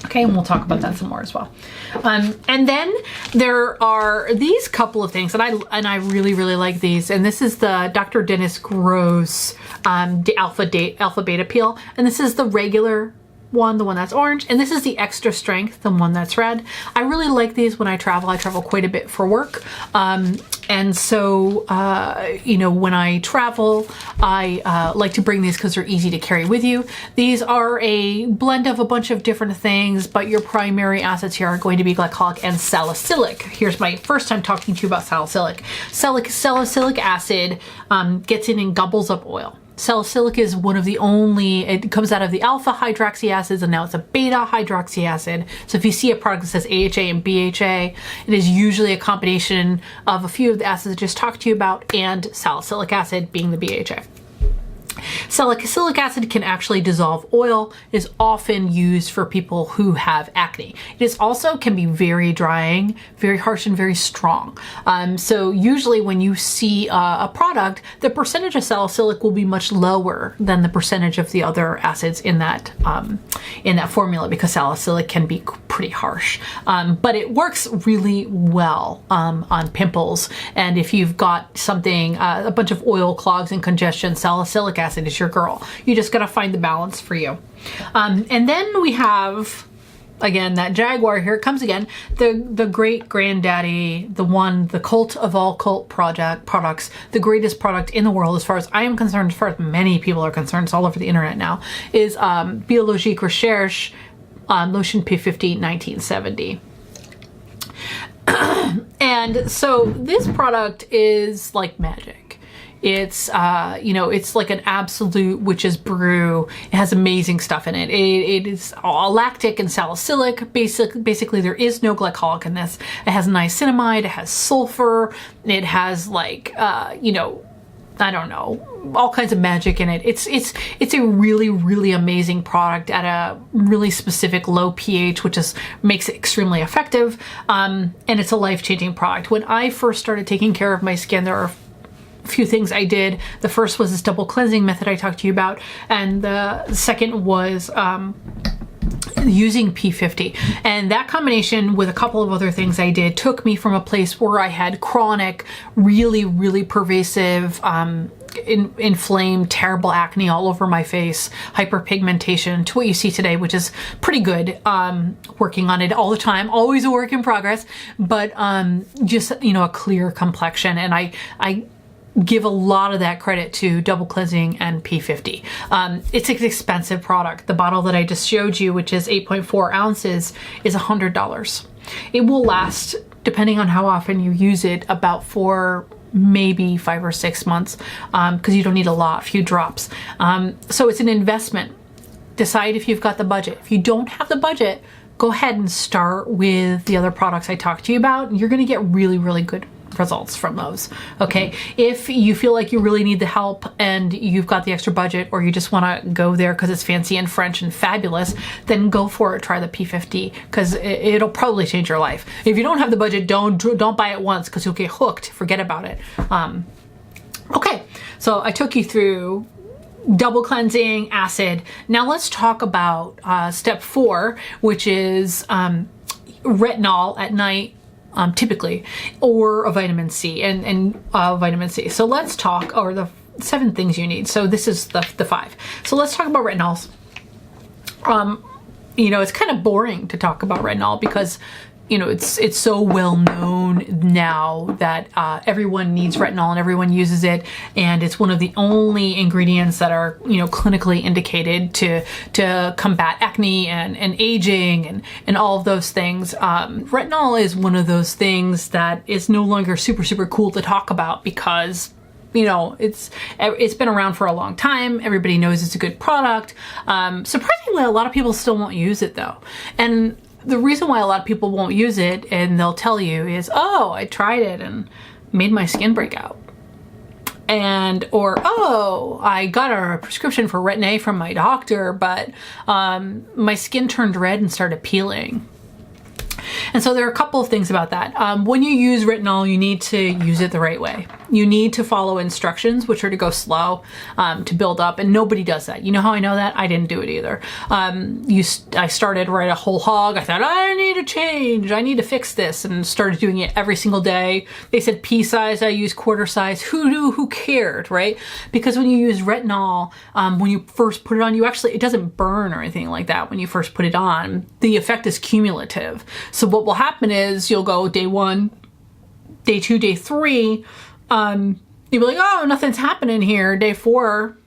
Okay, and we'll talk about that some more as well. And then there are these couple of things, and I really, really like these. And this is the Dr. Dennis Gross Alpha Beta Peel, and this is the regular one, the one that's orange, and this is the extra strength, the one that's red. I really like these when I travel. I travel quite a bit for work. And so, you know, when I travel, I like to bring these because they're easy to carry with you. These are a blend of a bunch of different things, but your primary acids here are going to be glycolic and salicylic. Here's my first time talking to you about salicylic. Salicylic acid gets in and gobbles up oil. Salicylic is one of the only, it comes out of the alpha hydroxy acids, and now it's a beta hydroxy acid. So if you see a product that says AHA and BHA, it is usually a combination of a few of the acids I just talked to you about and salicylic acid being the BHA. Salicylic acid can actually dissolve oil. It is often used for people who have acne. It is also can be very drying, very harsh, and very strong. So usually when you see a product, the percentage of salicylic will be much lower than the percentage of the other acids in that formula, because salicylic can be pretty harsh. But it works really well on pimples. And if you've got something, a bunch of oil clogs and congestion, salicylic acid is your girl. You just got to find the balance for you. And then we have, again, that Jaguar. Here it comes again. The great granddaddy, the cult of all cult products, the greatest product in the world as far as I am concerned, as far as many people are concerned, it's all over the internet now, is Biologique Recherche Lotion P50 1970. And so this product is like magic. It's, you know, it's like an absolute witch's brew. It has amazing stuff in it. It is all lactic and salicylic. Basically, there is no glycolic in this. It has niacinamide. It has sulfur. It has like, you know, I don't know, all kinds of magic in it. It's a really, really amazing product at a really specific low pH, which makes it extremely effective. And it's a life-changing product. When I first started taking care of my skin, there are a few things I did. The first was this double cleansing method I talked to you about, and the second was using P50. And that combination with a couple of other things I did took me from a place where I had chronic, really, really pervasive, inflamed, terrible acne all over my face, hyperpigmentation, to what you see today, which is pretty good. Working on it all the time, always a work in progress, but just, a clear complexion. And I give a lot of that credit to double cleansing and P50. It's an expensive product. The bottle that I just showed you, which is 8.4 ounces, is $100. It will last, depending on how often you use it, about 4, maybe 5 or 6 months, because you don't need a few drops. So it's an investment. Decide if you've got the budget. If you don't have the budget, go ahead and start with the other products I talked to you about. You're going to get really, really good results from those. Okay. If you feel like you really need the help and you've got the extra budget, or you just want to go there because it's fancy and French and fabulous, then go for it. Try the P50, because it'll probably change your life. If you don't have the budget, don't buy it once, because you'll get hooked. Forget about it. Okay. So I took you through double cleansing, acid. Now let's talk about step 4, which is retinol at night. Typically, or a vitamin C and vitamin C. So let's talk, or the 7 things you need. So this is the 5. So let's talk about retinols. It's kind of boring to talk about retinol because, it's so well known now that everyone needs retinol and everyone uses it, and it's one of the only ingredients that are clinically indicated to combat acne and aging and all of those things. Retinol is one of those things that is no longer super cool to talk about, because it's been around for a long time. Everybody knows it's a good product. Surprisingly, a lot of people still won't use it though. And the reason why a lot of people won't use it, and they'll tell you, is, oh, I tried it and made my skin break out. Or, oh, I got a prescription for Retin-A from my doctor, but my skin turned red and started peeling. And so there are a couple of things about that. When you use retinol, you need to use it the right way. You need to follow instructions, which are to go slow, to build up, and nobody does that. You know how I know that? I didn't do it either. I started right a whole hog. I thought, I need a change. I need to fix this, and started doing it every single day. They said pea size. I used quarter size. Who knew? Who cared, right? Because when you use retinol, when you first put it on, it doesn't burn or anything like that when you first put it on. The effect is cumulative. So what will happen is you'll go day 1, day 2, day 3, you'll be like, oh, nothing's happening here. Day 4,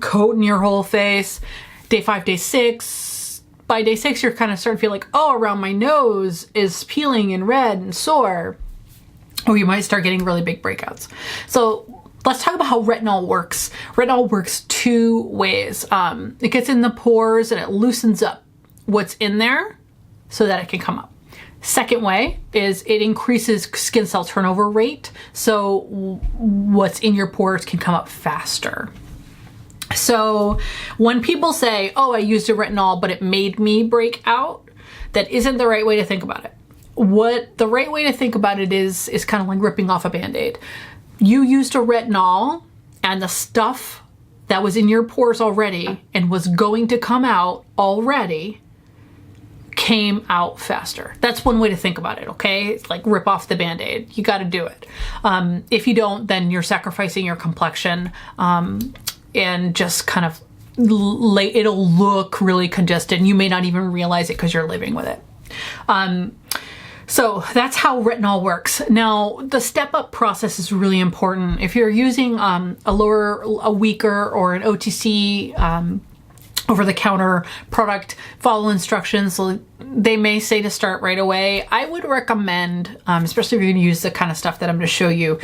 coating your whole face. Day 5, day 6. By day 6, you're kind of starting to feel like, oh, around my nose is peeling and red and sore. Or you might start getting really big breakouts. So let's talk about how retinol works. Retinol works 2 ways. It gets in the pores and it loosens up what's in there so that it can come up. Second way is it increases skin cell turnover rate, so what's in your pores can come up faster. So when people say, oh, I used a retinol, but it made me break out, that isn't the right way to think about it. What the right way to think about it is kind of like ripping off a Band-Aid. You used a retinol, and the stuff that was in your pores already and was going to come out already came out faster. That's one way to think about it, okay? It's like rip off the Band-Aid. You got to do it. If you don't, then you're sacrificing your complexion, and just kind of it'll look really congested, and you may not even realize it because you're living with it. So that's how retinol works. Now, the step-up process is really important. If you're using a weaker or an OTC over-the-counter product, follow instructions. So they may say to start right away. I would recommend, especially if you're going to use the kind of stuff that I'm going to show you,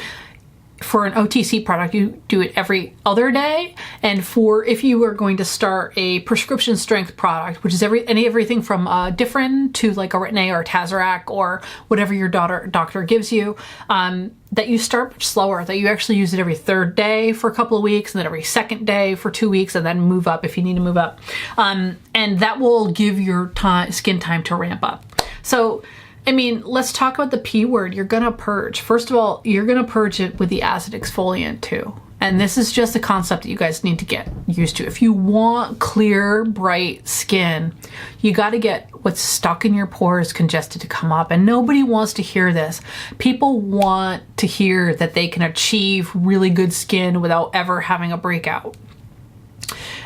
for an OTC product, you do it every other day. And if you are going to start a prescription strength product, which is everything from Differin to like a Retin-A or a Tazorac or whatever your doctor gives you, that you start much slower, that you actually use it every 3rd day for a couple of weeks, and then every 2nd day for 2 weeks, and then move up if you need to move up. And that will give your skin time to ramp up. So, I mean, let's talk about the P word. You're going to purge. First of all, you're going to purge it with the acid exfoliant too. And this is just a concept that you guys need to get used to. If you want clear, bright skin, you got to get what's stuck in your pores congested to come up. And nobody wants to hear this. People want to hear that they can achieve really good skin without ever having a breakout.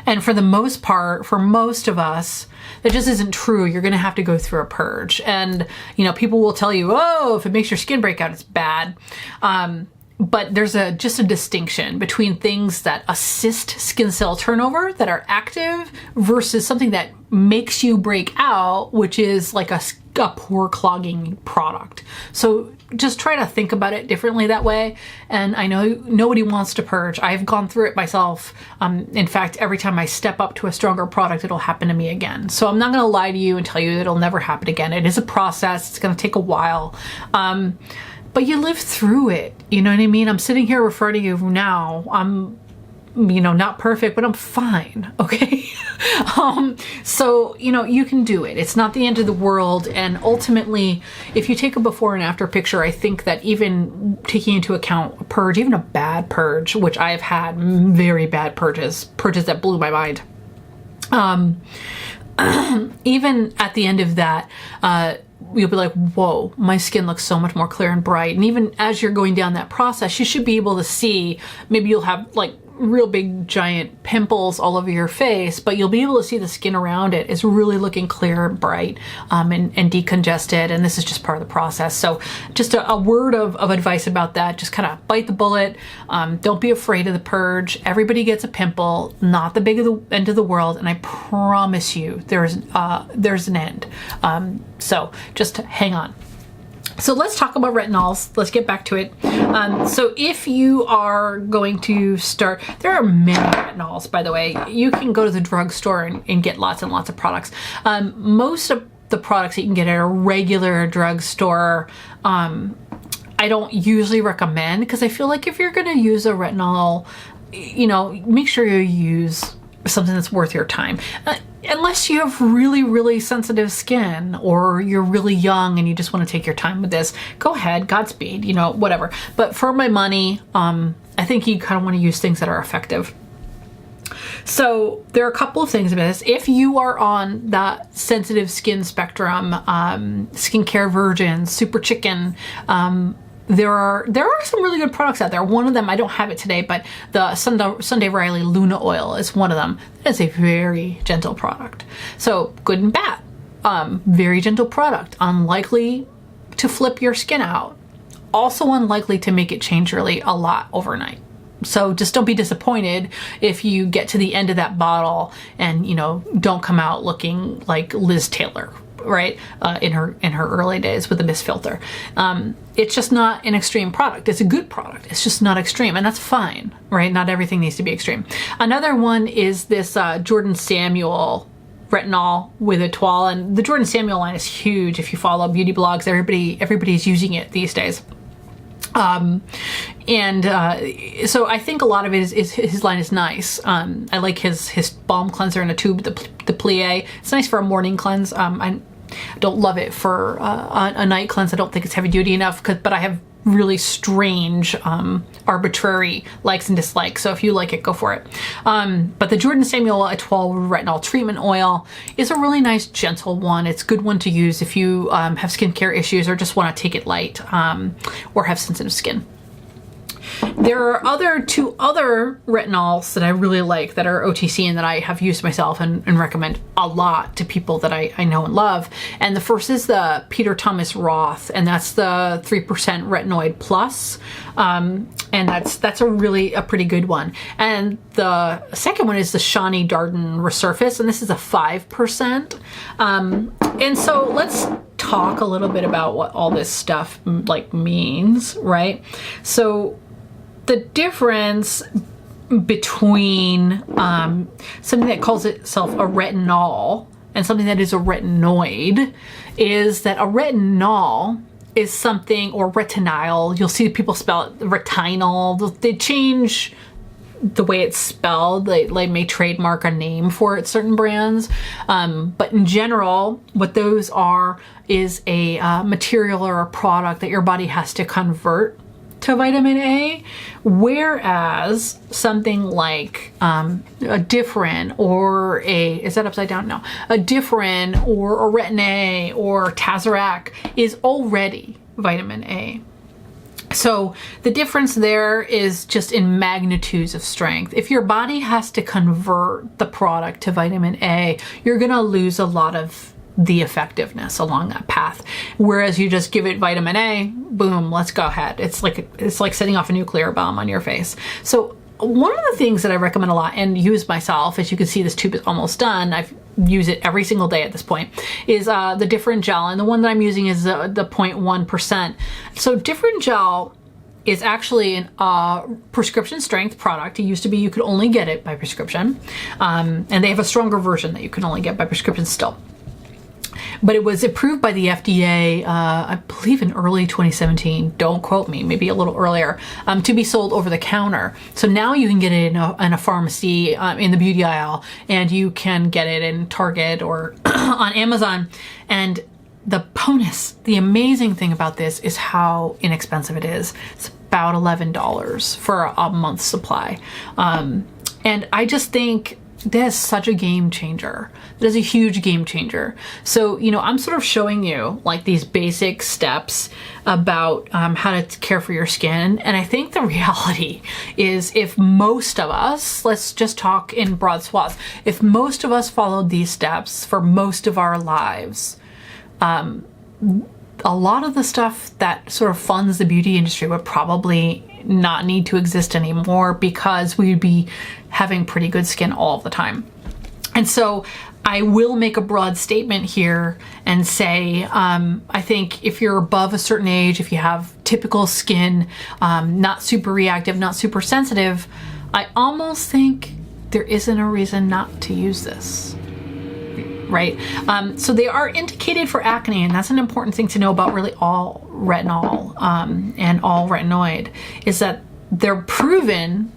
And for the most part, for most of us, that just isn't true. You're going to have to go through a purge. And, you know, people will tell you, oh, if it makes your skin break out, it's bad. But there's just a distinction between things that assist skin cell turnover, that are active, versus something that makes you break out, which is like a pore clogging product. So just try to think about it differently that way. And I know nobody wants to purge. I've gone through it myself. In fact, every time I step up to a stronger product, it'll happen to me again. So I'm not going to lie to you and tell you that it'll never happen again. It is a process. It's going to take a while. But you live through it. You know what I mean? I'm sitting here referring to you now. I'm, you know, not perfect, but I'm fine. Okay. So, you know, you can do it. It's not the end of the world. And ultimately, if you take a before and after picture, I think that even taking into account a purge, even a bad purge, which I have had very bad purges that blew my mind. Even at the end of that, you'll be like, whoa, my skin looks so much more clear and bright. And even as you're going down that process, you should be able to see, maybe you'll have like real big giant pimples all over your face, but you'll be able to see the skin around it is really looking clear and bright, and decongested. And this is just part of the process. So just a word of advice about that. Just kind of bite the bullet. Don't be afraid of the purge. Everybody gets a pimple, not the end of the world. And I promise you there's an end. So just hang on. So let's talk about retinols. Let's get back to it. So if you are going to start, there are many retinols, by the way. You can go to the drugstore and get lots and lots of products. Most of the products that you can get at a regular drugstore, I don't usually recommend, because I feel like if you're going to use a retinol, you know, make sure you use something that's worth your time. Unless you have really, really sensitive skin, or you're really young and you just want to take your time with this, go ahead, Godspeed, you know, whatever. But for my money, I think you kind of want to use things that are effective. So there are a couple of things about this. If you are on that sensitive skin spectrum, skincare virgins, super chicken, there are some really good products out there. One of them, I don't have it today, but the Sunday Riley Luna Oil is one of them. It's a very gentle product. So good and bad. Very gentle product. Unlikely to flip your skin out. Also unlikely to make it change really a lot overnight. So just don't be disappointed if you get to the end of that bottle and, you know, don't come out looking like Liz Taylor, right? In her early days with the mist filter. It's just not an extreme product. It's a good product. It's just not extreme, and that's fine, right? Not everything needs to be extreme. Another one is this Jordan Samuel retinol with Etoile, and the Jordan Samuel line is huge. If you follow beauty blogs, everybody's using it these days. So I think a lot of it is his line is nice. I like his balm cleanser in a tube, the plie. It's nice for a morning cleanse. I don't love it for a night cleanse. I don't think it's heavy duty enough, but I have really strange, arbitrary likes and dislikes. So if you like it, go for it. But the Jordan Samuel Etoile Retinol Treatment Oil is a really nice, gentle one. It's a good one to use if you have skincare issues or just want to take it light, or have sensitive skin. There are two other retinols that I really like that are OTC and that I have used myself and recommend a lot to people that I know and love. And the first is the Peter Thomas Roth, and that's the 3% Retinoid Plus. And that's a pretty good one. And the second one is the Shani Darden Resurface, and this is a 5%. And so let's talk a little bit about what all this stuff like means, right? So the difference between something that calls itself a retinol and something that is a retinoid is that a retinol is something, or retinol, you'll see people spell it retinol. They change the way it's spelled. They may trademark a name for it, certain brands. But in general, what those are is a material or a product that your body has to convert to to vitamin A, whereas something like a Differin or is that upside down? No. A Differin or a Retin-A or Tazarac is already vitamin A. So the difference there is just in magnitudes of strength. If your body has to convert the product to vitamin A, you're going to lose a lot of the effectiveness along that path. Whereas you just give it vitamin A, boom, let's go ahead. It's like setting off a nuclear bomb on your face. So one of the things that I recommend a lot and use myself, as you can see, this tube is almost done. I've used it every single day at this point, is the Differin gel. And the one that I'm using is the 0.1%. So Differin gel is actually a prescription strength product. It used to be you could only get it by prescription. And they have a stronger version that you can only get by prescription still. But it was approved by the FDA, I believe in early 2017, don't quote me, maybe a little earlier, to be sold over the counter. So now you can get it in a pharmacy, in the beauty aisle, and you can get it in Target or on Amazon. And the bonus, the amazing thing about this is how inexpensive it is. It's about $11 for a month's supply. And I just think that is such a game changer. That is a huge game changer. So, I'm sort of showing you like these basic steps about how to care for your skin. And I think the reality is if most of us, let's just talk in broad swaths, if most of us followed these steps for most of our lives, a lot of the stuff that sort of funds the beauty industry would probably not need to exist anymore because we'd be having pretty good skin all the time. And so I will make a broad statement here and say, I think if you're above a certain age, if you have typical skin, not super reactive, not super sensitive, I almost think there isn't a reason not to use this. Right? So they are indicated for acne, and that's an important thing to know about really all retinol and all retinoid, is that they're proven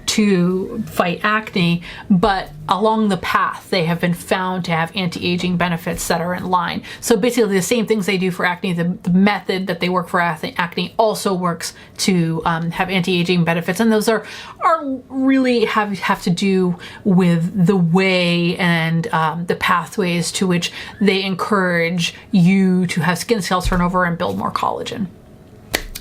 to fight acne, but along the path they have been found to have anti-aging benefits that are in line. So basically the same things they do for acne, the method that they work for acne also works to have anti-aging benefits. And those are really have to do with the way and the pathways to which they encourage you to have skin cell turnover and build more collagen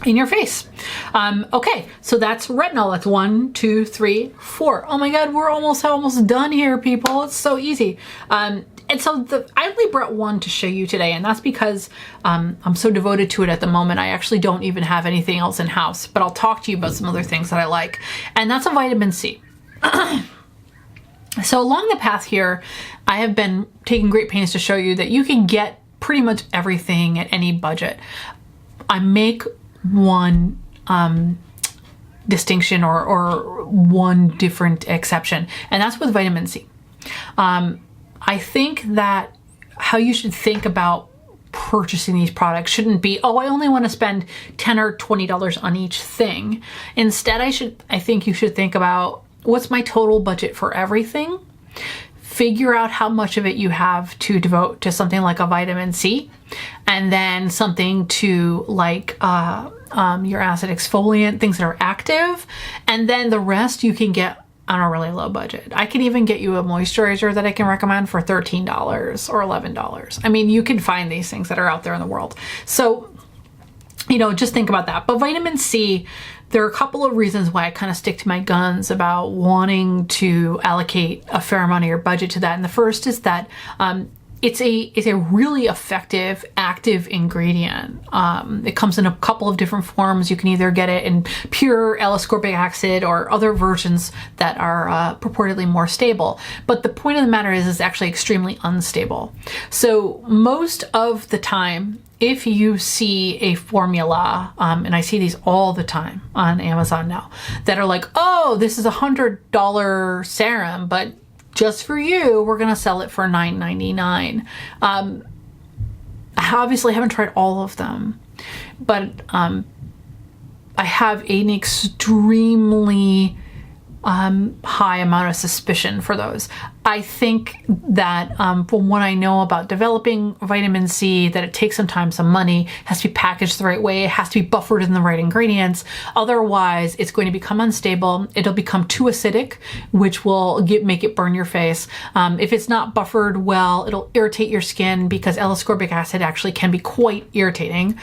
in your face. Okay, so that's retinol. That's 1, 2, 3, 4. Oh my God, we're almost done here, people. It's so easy. And so I only brought one to show you today, and that's because I'm so devoted to it at the moment. I actually don't even have anything else in house, but I'll talk to you about some other things that I like. And that's a vitamin C. So along the path here, I have been taking great pains to show you that you can get pretty much everything at any budget. I make one distinction or one different exception, and that's with vitamin C. I think that how you should think about purchasing these products shouldn't be, oh, I only want to spend $10 or $20 on each thing. Instead, I think you should think about, what's my total budget for everything? Figure out how much of it you have to devote to something like a vitamin C, and then something to like your acid exfoliant, things that are active, and then the rest you can get on a really low budget. I can even get you a moisturizer that I can recommend for $13 or $11. I mean, you can find these things that are out there in the world. So, just think about that. But vitamin C, there are a couple of reasons why I kind of stick to my guns about wanting to allocate a fair amount of your budget to that. And the first is that it's a really effective active ingredient. It comes in a couple of different forms. You can either get it in pure L-ascorbic acid or other versions that are purportedly more stable. But the point of the matter is it's actually extremely unstable. So most of the time, if you see a formula, and I see these all the time on Amazon now, that are like, oh, this is $100 serum, but just for you, we're gonna sell it for $9.99. I obviously haven't tried all of them, but I have an extremely high amount of suspicion for those. I think that from what I know about developing vitamin C, that it takes some time, some money, has to be packaged the right way, it has to be buffered in the right ingredients. Otherwise, it's going to become unstable. It'll become too acidic, which will make it burn your face. If it's not buffered well, it'll irritate your skin because L-ascorbic acid actually can be quite irritating.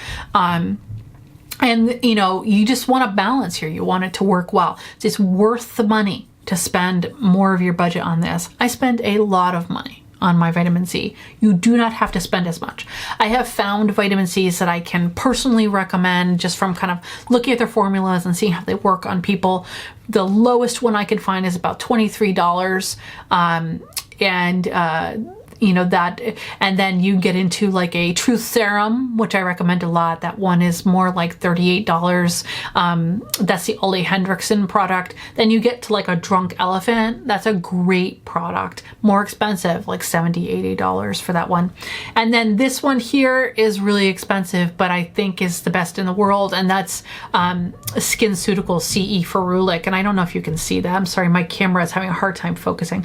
And, you know, you just want a balance here. You want it to work well. So it's worth the money to spend more of your budget on this. I spend a lot of money on my vitamin C. You do not have to spend as much. I have found vitamin C's that I can personally recommend just from kind of looking at their formulas and seeing how they work on people. The lowest one I could find is about $23. You know, that, and then you get into like a truth serum, which I recommend a lot. That one is more like $38. That's the Ole Hendrickson product. Then you get to like a Drunk Elephant. That's a great product. More expensive, like $70, $80 for that one. And then this one here is really expensive, but I think is the best in the world. And that's SkinCeuticals CE Ferulic. And I don't know if you can see that. I'm sorry, my camera is having a hard time focusing.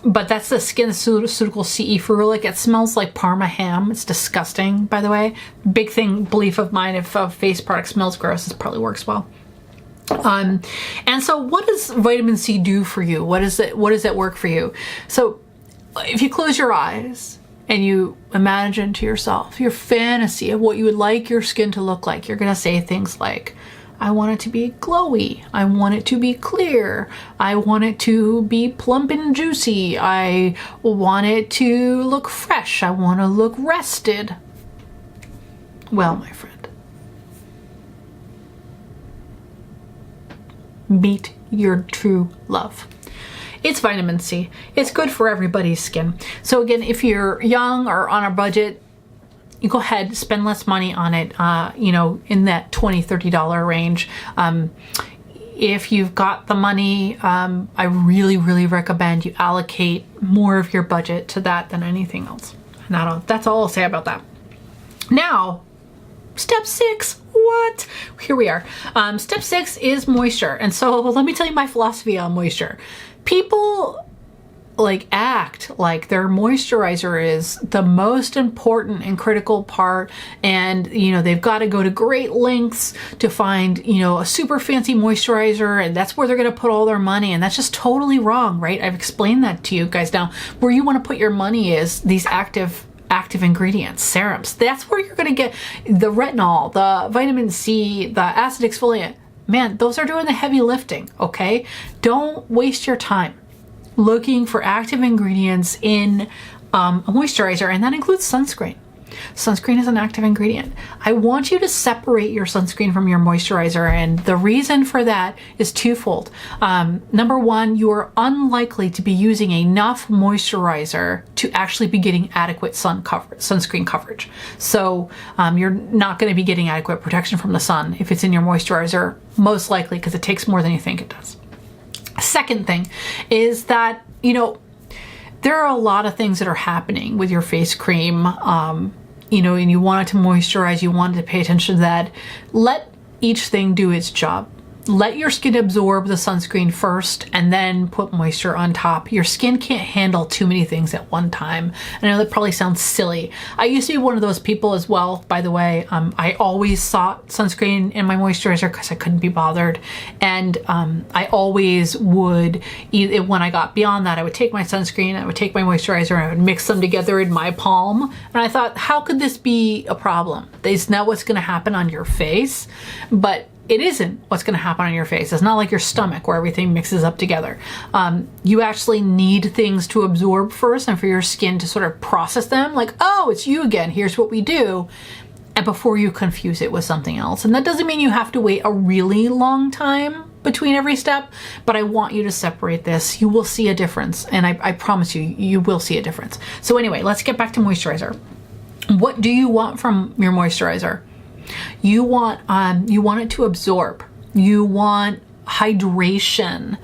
But that's the SkinCeuticals CE Ferulic. It smells like Parma ham. It's disgusting, by the way. Big belief of mine, if a face product smells gross, this probably works well. And so what does vitamin C do for you? What does it work for you? So if you close your eyes and you imagine to yourself your fantasy of what you would like your skin to look like, you're going to say things like, I want it to be glowy. I want it to be clear. I want it to be plump and juicy. I want it to look fresh. I want to look rested. Well, my friend, meet your true love. It's vitamin C. It's good for everybody's skin. So again, if you're young or on a budget, you go ahead, spend less money on it, you know, in that $20, $30 range. If you've got the money, I really, really recommend you allocate more of your budget to that than anything else. And that's all I'll say about that. Now, step 6. What? Here we are. Step 6 is moisture. And so let me tell you my philosophy on moisture. People like act like their moisturizer is the most important and critical part, and you know they've got to go to great lengths to find, you know, a super fancy moisturizer, and that's where they're going to put all their money, and that's just totally wrong, right? I've explained that to you guys. Now where you want to put your money is these active ingredients, serums. That's where you're going to get the retinol, the vitamin C, the acid exfoliant. Man, those are doing the heavy lifting. Okay, don't waste your time looking for active ingredients in a moisturizer, and that includes sunscreen. Sunscreen is an active ingredient. I want you to separate your sunscreen from your moisturizer, and the reason for that is twofold. Number one, you are unlikely to be using enough moisturizer to actually be getting adequate sunscreen coverage. So you're not going to be getting adequate protection from the sun if it's in your moisturizer, most likely because it takes more than you think it does. Second thing is that, you know, there are a lot of things that are happening with your face cream, you know, and you want it to moisturize, you want it to pay attention to that. Let each thing do its job. Let your skin absorb the sunscreen first and then put moisture on top. Your skin can't handle too many things at one time. I know that probably sounds silly. I used to be one of those people as well, by the way. I always sought sunscreen in my moisturizer because I couldn't be bothered. And I always would, when I got beyond that, I would take my sunscreen, I would take my moisturizer, and I would mix them together in my palm. And I thought, how could this be a problem? It's not what's going to happen on your face, but it isn't what's going to happen on your face. It's not like your stomach where everything mixes up together. You actually need things to absorb first and for your skin to sort of process them. Like, oh, it's you again. Here's what we do. And before you confuse it with something else. And that doesn't mean you have to wait a really long time between every step, but I want you to separate this. You will see a difference. And I promise you, you will see a difference. So anyway, let's get back to moisturizer. What do you want from your moisturizer? You want it to absorb. You want hydration.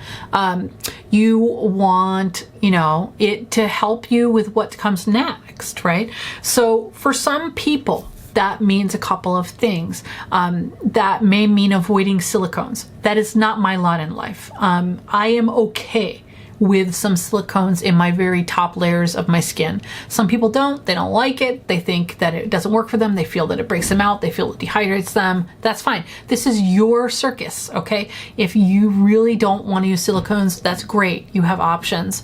You want, you know, it to help you with what comes next, right? So for some people, that means a couple of things. That may mean avoiding silicones. That is not my lot in life. I am okay with some silicones in my very top layers of my skin. Some people don't. They don't like it. They think that it doesn't work for them. They feel that it breaks them out. They feel it dehydrates them. That's fine. This is your circus, okay? If you really don't want to use silicones, that's great. You have options.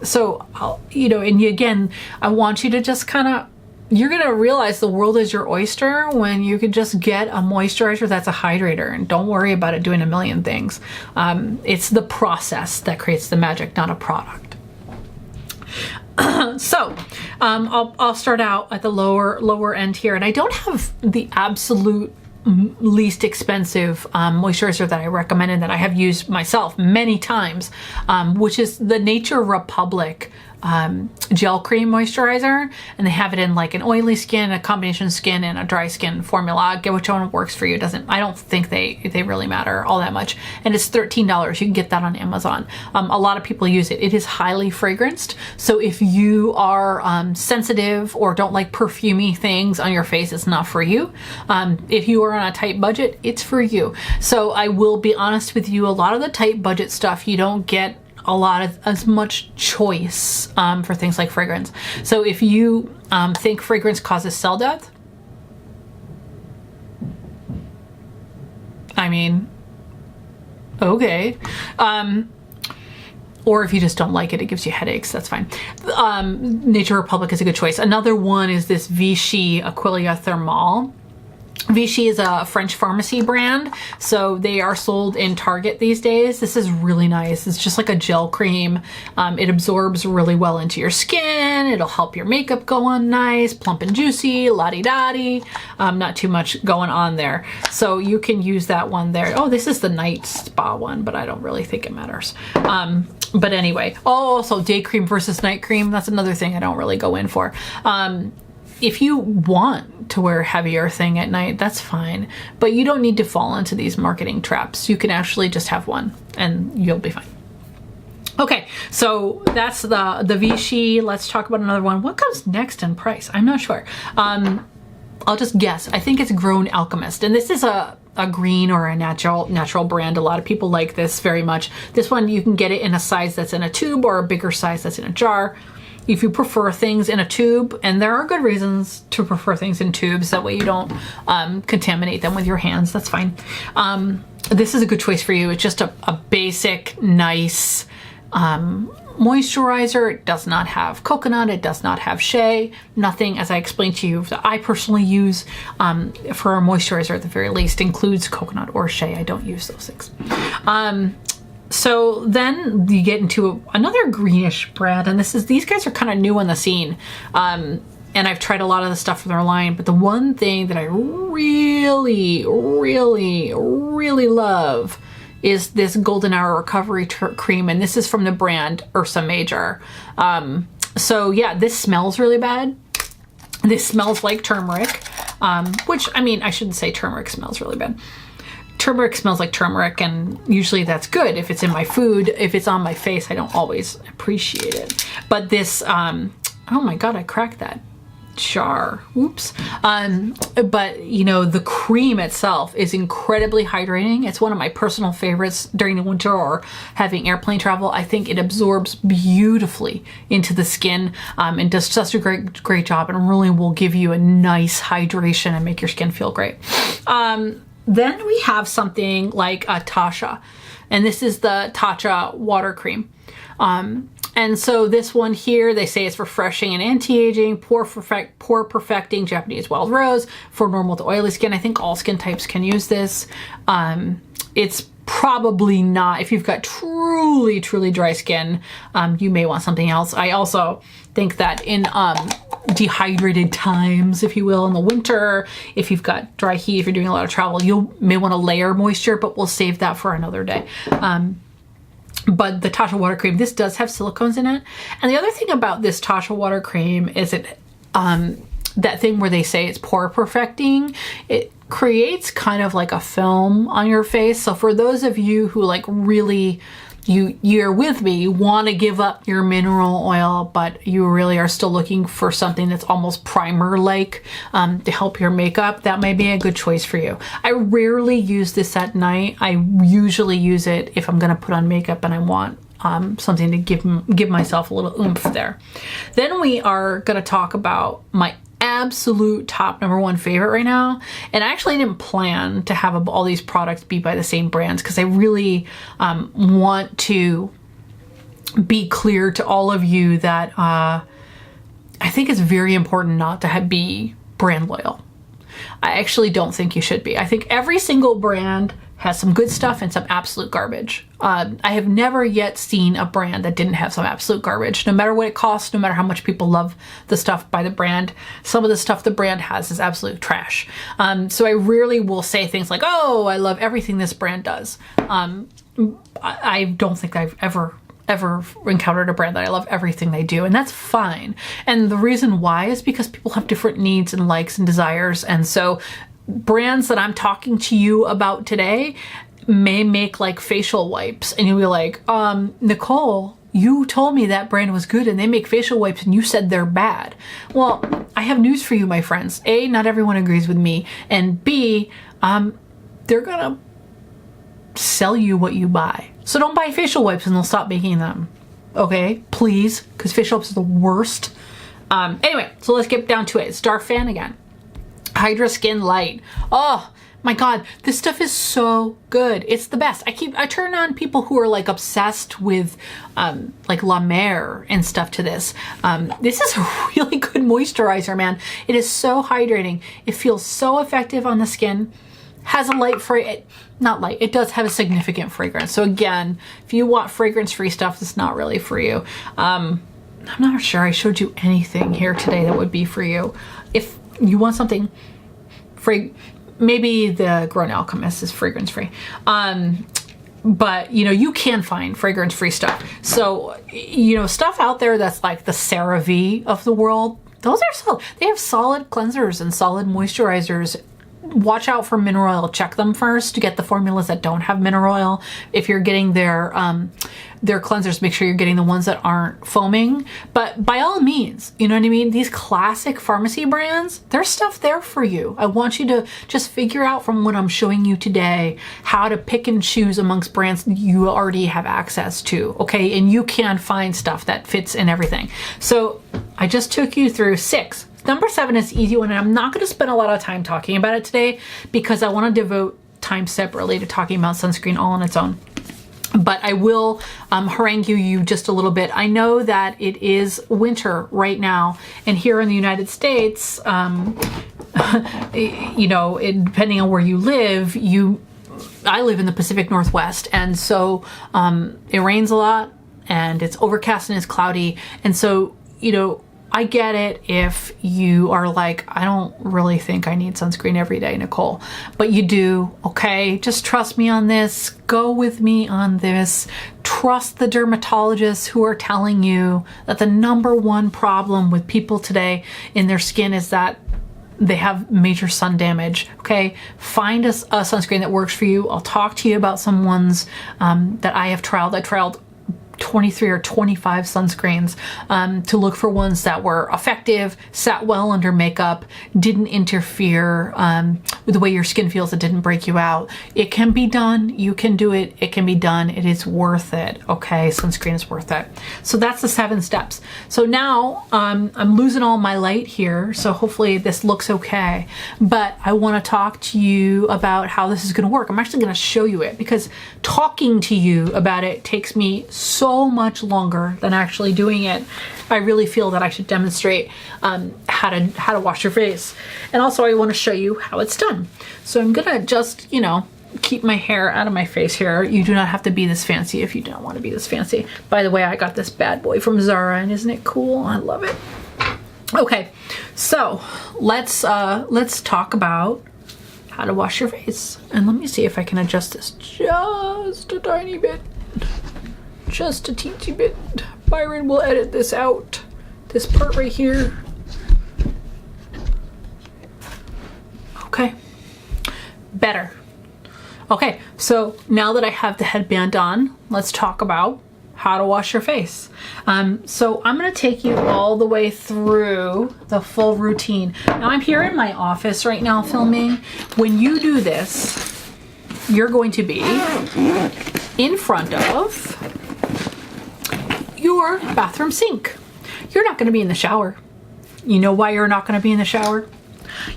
So, you know, and again, I want you to just kind of, you're going to realize the world is your oyster when you could just get a moisturizer that's a hydrator, and don't worry about it doing a million things. It's the process that creates the magic, not a product. So I'll start out at the lower end here, and I don't have the absolute least expensive moisturizer that I recommend and that I have used myself many times, which is the Nature Republic gel cream moisturizer, and they have it in like an oily skin, a combination skin, and a dry skin formula. Get which one works for you. I don't think they really matter all that much, and it's $13. You can get that on Amazon. A lot of people use it. It is highly fragranced, so if you are sensitive or don't like perfumey things on your face, it's not for you. If you are on a tight budget, it's for you. So I will be honest with you, a lot of the tight budget stuff, you don't get as much choice for things like fragrance. So if you think fragrance causes cell death, I mean, okay. Or if you just don't like it, it gives you headaches, that's fine. Nature Republic is a good choice. Another one is this Vichy Aquilia Thermal. Vichy is a French pharmacy brand, so they are sold in Target these days. This is really nice. It's just like a gel cream. It absorbs really well into your skin. It'll help your makeup go on nice, plump and juicy, la-di-da-di. Not too much going on there. So you can use that one there. Oh, this is the night spa one, but I don't really think it matters. But anyway, also day cream versus night cream. That's another thing I don't really go in for. If you want to wear a heavier thing at night, that's fine, but you don't need to fall into these marketing traps. You can actually just have one and you'll be fine. Okay, so that's the Vichy. Let's talk about another one. What comes next in price? I'm not sure. I'll just guess. I think it's Grown Alchemist, and this is a green or a natural brand. A lot of people like this very much. This one, you can get it in a size that's in a tube or a bigger size that's in a jar. If you prefer things in a tube, and there are good reasons to prefer things in tubes, that way you don't contaminate them with your hands, that's fine. This is a good choice for you. It's just a basic, nice moisturizer. It does not have coconut, it does not have shea, nothing, as I explained to you, that I personally use for a moisturizer at the very least includes coconut or shea. I don't use those things. So then you get into another greenish brand, and these guys are kind of new on the scene. And I've tried a lot of the stuff from their line, but the one thing that I really, really, really love is this Golden Hour Recovery Cream, and this is from the brand Ursa Major. So yeah, this smells really bad. This smells like turmeric, which, I mean, I shouldn't say turmeric smells really bad. Turmeric smells like turmeric, and usually that's good if it's in my food. If it's on my face, I don't always appreciate it. But this, oh my God, I cracked that jar. Oops. But you know, the cream itself is incredibly hydrating. It's one of my personal favorites during the winter or having airplane travel. I think it absorbs beautifully into the skin and does such a great job, and really will give you a nice hydration and make your skin feel great. Then we have something like a Tatcha, and this is the Tatcha water cream. And so this one here, they say it's refreshing and anti-aging, pore perfecting Japanese wild rose for normal to oily skin. I think all skin types can use this. It's probably not, if you've got truly dry skin, you may want something else. I also think that in dehydrated times, if you will, in the winter, if you've got dry heat, if you're doing a lot of travel, you may want to layer moisture, but we'll save that for another day. But the Tatcha water cream, this does have silicones in it. And the other thing about this Tatcha water cream is it, that thing where they say it's pore perfecting, it creates kind of like a film on your face. So for those of you who like really you're with me, you want to give up your mineral oil, but you really are still looking for something that's almost primer-like to help your makeup, that may be a good choice for you. I rarely use this at night. I usually use it if I'm going to put on makeup and I want something to give myself a little oomph there. Then we are going to talk about my absolute top number one favorite right now. And I actually didn't plan to have all these products be by the same brands because I really want to be clear to all of you that I think it's very important not to be brand loyal. I actually don't think you should be. I think every single brand has some good stuff and some absolute garbage. I have never yet seen a brand that didn't have some absolute garbage, no matter what it costs, no matter how much people love the stuff by the brand. Some of the stuff the brand has is absolute trash. So I rarely will say things like, oh, I love everything this brand does. I don't think I've ever encountered a brand that I love everything they do, and that's fine. And the reason why is because people have different needs and likes and desires, and so brands that I'm talking to you about today may make like facial wipes, and you'll be like, Nicole, you told me that brand was good and they make facial wipes and you said they're bad. Well, I have news for you, my friends. A, not everyone agrees with me, and B, they're gonna sell you what you buy. So don't buy facial wipes and they'll stop making them. Okay, please, because facial wipes are the worst. Anyway, so let's get down to it. It's Darphin again. Hydra Skin Light. Oh my God, this stuff is so good. It's the best. I turn on people who are like obsessed with like La Mer and stuff to this. This is a really good moisturizer, man. It is so hydrating. It feels so effective on the skin. Has a light not light, it does have a significant fragrance. So again, if you want fragrance-free stuff, that's not really for you. I'm not sure I showed you anything here today that would be for you. If you want something maybe the Grown Alchemist is fragrance-free. But, you know, you can find fragrance-free stuff. So, you know, stuff out there that's like the CeraVe of the world, those are solid. They have solid cleansers and solid moisturizers. Watch out for mineral oil. Check them first to get the formulas that don't have mineral oil. If you're getting their cleansers, make sure you're getting the ones that aren't foaming. But by all means, you know what I mean? These classic pharmacy brands, there's stuff there for you. I want you to just figure out from what I'm showing you today how to pick and choose amongst brands that you already have access to, okay? And you can find stuff that fits in everything. So I just took you through 6. Number 7 is easy one, and I'm not going to spend a lot of time talking about it today because I want to devote time separately to talking about sunscreen all on its own. But I will harangue you just a little bit. I know that it is winter right now, and here in the United States, you know, depending on where you live, I live in the Pacific Northwest, and so it rains a lot, and it's overcast and it's cloudy, and so, you know, I get it if you are like, I don't really think I need sunscreen every day, Nicole, but you do, okay? Just trust me on this. Go with me on this. Trust the dermatologists who are telling you that the number one problem with people today in their skin is that they have major sun damage, okay? Find a sunscreen that works for you. I'll talk to you about some ones that I have trialed. I trialed 23 or 25 sunscreens to look for ones that were effective, sat well under makeup, didn't interfere with the way your skin feels, it didn't break you out. It can be done. You can do it. It can be done. It is worth it. Okay, sunscreen is worth it. So that's the 7 steps. So now I'm losing all my light here, so hopefully this looks okay. But I want to talk to you about how this is going to work. I'm actually going to show you it because talking to you about it takes me so much longer than actually doing it. I really feel that I should demonstrate how to wash your face. And also I want to show you how it's done. So I'm gonna just, you know, keep my hair out of my face here. You do not have to be this fancy if you don't want to be this fancy. By the way, I got this bad boy from Zara, and isn't it cool? I love it. Okay, so let's talk about how to wash your face. And let me see if I can adjust this just a tiny bit. Just a teensy bit. Byron will edit this out. This part right here. Okay. Better. Okay, so now that I have the headband on, let's talk about how to wash your face. So I'm gonna take you all the way through the full routine. Now I'm here in my office right now filming. When you do this, you're going to be in front of your bathroom sink. You're not gonna be in the shower. You know why you're not gonna be in the shower?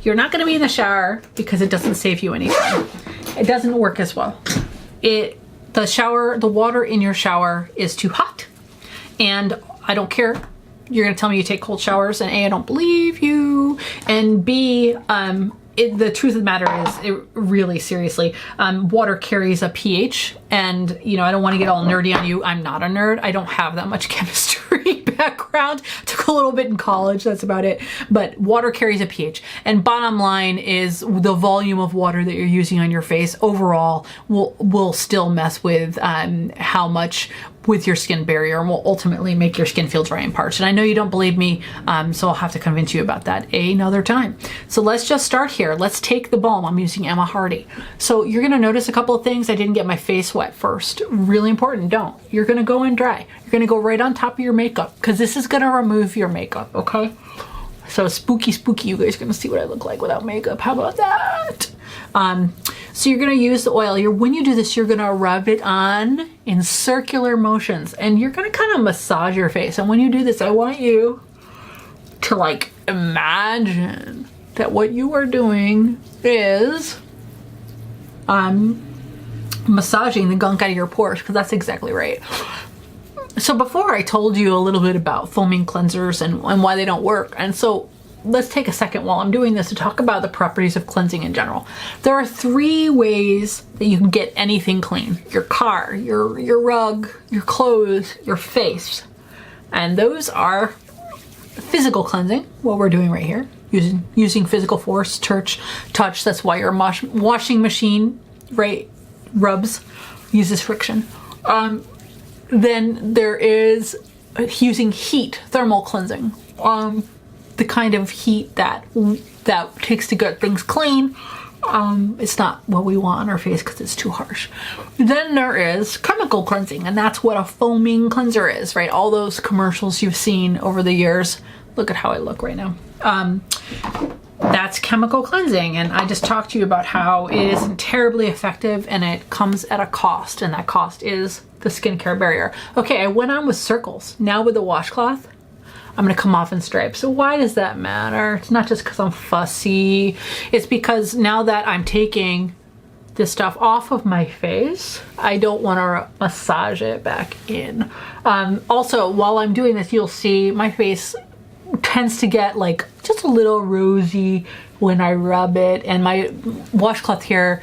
You're not gonna be in the shower because it doesn't save you any time. It doesn't work as well. The water in your shower is too hot. And I don't care. You're gonna tell me you take cold showers, and A, I don't believe you. And B, the truth of the matter is, really seriously, water carries a pH, and you know, I don't want to get all nerdy on you. I'm not a nerd. I don't have that much chemistry background. Took a little bit in college, that's about it. But water carries a pH, and bottom line is the volume of water that you're using on your face overall will still mess with how much with your skin barrier, and will ultimately make your skin feel dry and parched. And I know you don't believe me, so I'll have to convince you about that another time. So let's just start here. Let's take the balm. I'm using Emma Hardy. So you're gonna notice a couple of things. I didn't get my face wet first. Really important, don't. You're gonna go in dry. You're gonna go right on top of your makeup, because this is gonna remove your makeup, okay? So spooky, you guys are gonna see what I look like without makeup. How about that? So you're gonna use the oil. When you do this, you're gonna rub it on in circular motions, and you're gonna kind of massage your face. And when you do this, I want you to like imagine that what you are doing is massaging the gunk out of your pores, because that's exactly right. So before I told you a little bit about foaming cleansers and why they don't work, and so let's take a second while I'm doing this to talk about the properties of cleansing in general. There are 3 ways that you can get anything clean: your car, your rug, your clothes, your face. And those are physical cleansing, what we're doing right here, using physical force, touch. That's why your washing machine, right, uses friction. Then there is using heat, thermal cleansing. The kind of heat that takes to get things clean. It's not what we want on our face because it's too harsh. Then there is chemical cleansing, and that's what a foaming cleanser is, right? All those commercials you've seen over the years. Look at how I look right now. That's chemical cleansing, and I just talked to you about how it isn't terribly effective, and it comes at a cost, and that cost is the skincare barrier. Okay, I went on with circles. Now with the washcloth, I'm gonna come off in stripes. So why does that matter? It's not just because I'm fussy. It's because now that I'm taking this stuff off of my face, I don't want to massage it back in. Also, while I'm doing this, you'll see my face tends to get like just a little rosy when I rub it. And my washcloth here,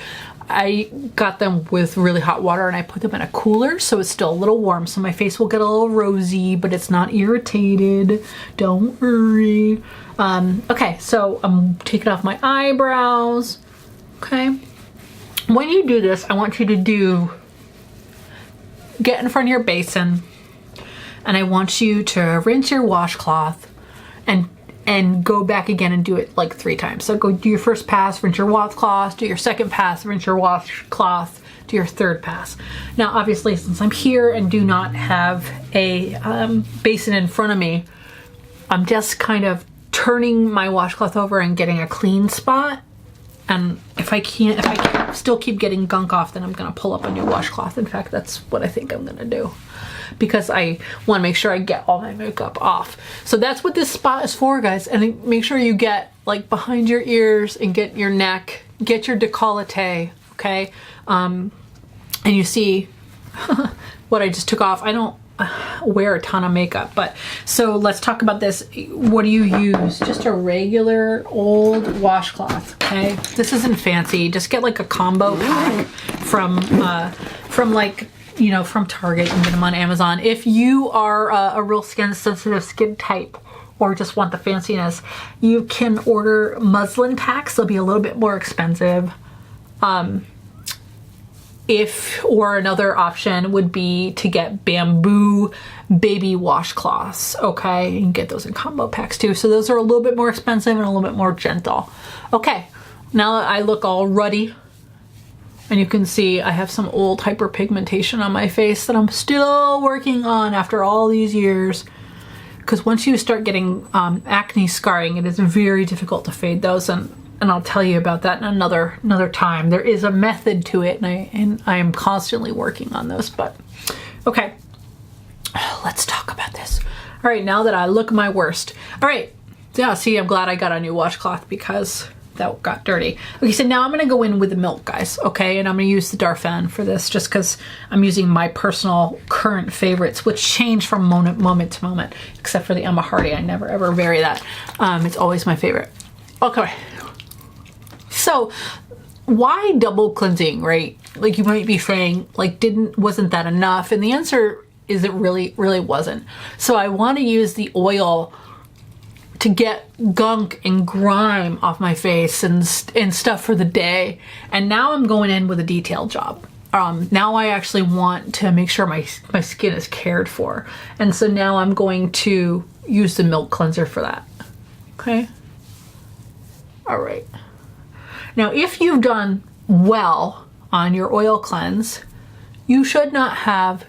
I got them with really hot water and I put them in a cooler, so it's still a little warm. So my face will get a little rosy, but it's not irritated. Don't worry. Okay, so I'm taking off my eyebrows. Okay. When you do this, I want you to get in front of your basin, and I want you to rinse your washcloth and go back again and do it like 3 times. So go do your first pass, rinse your washcloth, do your second pass, rinse your washcloth, do your third pass. Now, obviously, since I'm here and do not have a basin in front of me, I'm just kind of turning my washcloth over and getting a clean spot. And if I can't still keep getting gunk off, then I'm gonna pull up a new washcloth. In fact, that's what I think I'm gonna do, because I want to make sure I get all my makeup off. So that's what this spot is for, guys. And make sure you get like behind your ears and get your neck, get your décolleté, okay? And you see what I just took off. I don't wear a ton of makeup, but so let's talk about this. What do you use? Just a regular old washcloth, okay? This isn't fancy. Just get like a combo pack from like, you know, from Target. You can get them on Amazon. If you are a real sensitive skin type or just want the fanciness, you can order muslin packs. They'll be a little bit more expensive. Or another option would be to get bamboo baby washcloths, okay? You can get those in combo packs too. So those are a little bit more expensive and a little bit more gentle. Okay, now that I look all ruddy And you can see I have some old hyperpigmentation on my face that I'm still working on after all these years. Because once you start getting acne scarring, it is very difficult to fade those, and I'll tell you about that in another time. There is a method to it, and I am constantly working on those. But okay, let's talk about this. All right, now that I look my worst. All right, yeah. See, I'm glad I got a new washcloth because that got dirty. Okay, so now I'm gonna go in with the milk, guys. Okay, and I'm gonna use the Darphin for this just because I'm using my personal current favorites, which change from moment to moment, except for the Emma Hardy. I never ever vary that. It's always my favorite. Okay, so why double cleansing, right? Like you might be saying, like, wasn't that enough? And the answer is it really wasn't. So I want to use the oil to get gunk and grime off my face and stuff for the day. And now I'm going in with a detailed job. Now I actually want to make sure my skin is cared for. And so now I'm going to use the milk cleanser for that. Okay. All right. Now, if you've done well on your oil cleanse, you should not have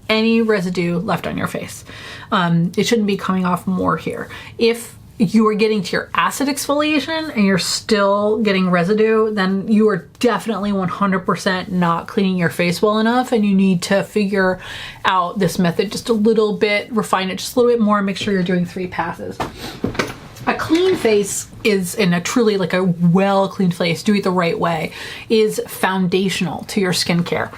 any residue left on your face. It shouldn't be coming off more here. If you are getting to your acid exfoliation and you're still getting residue, then you are definitely 100% not cleaning your face well enough, and you need to figure out this method just a little bit, refine it just a little bit more, and make sure you're doing 3 passes. A clean face is, in a truly like a well cleaned face, do it the right way, is foundational to your skincare.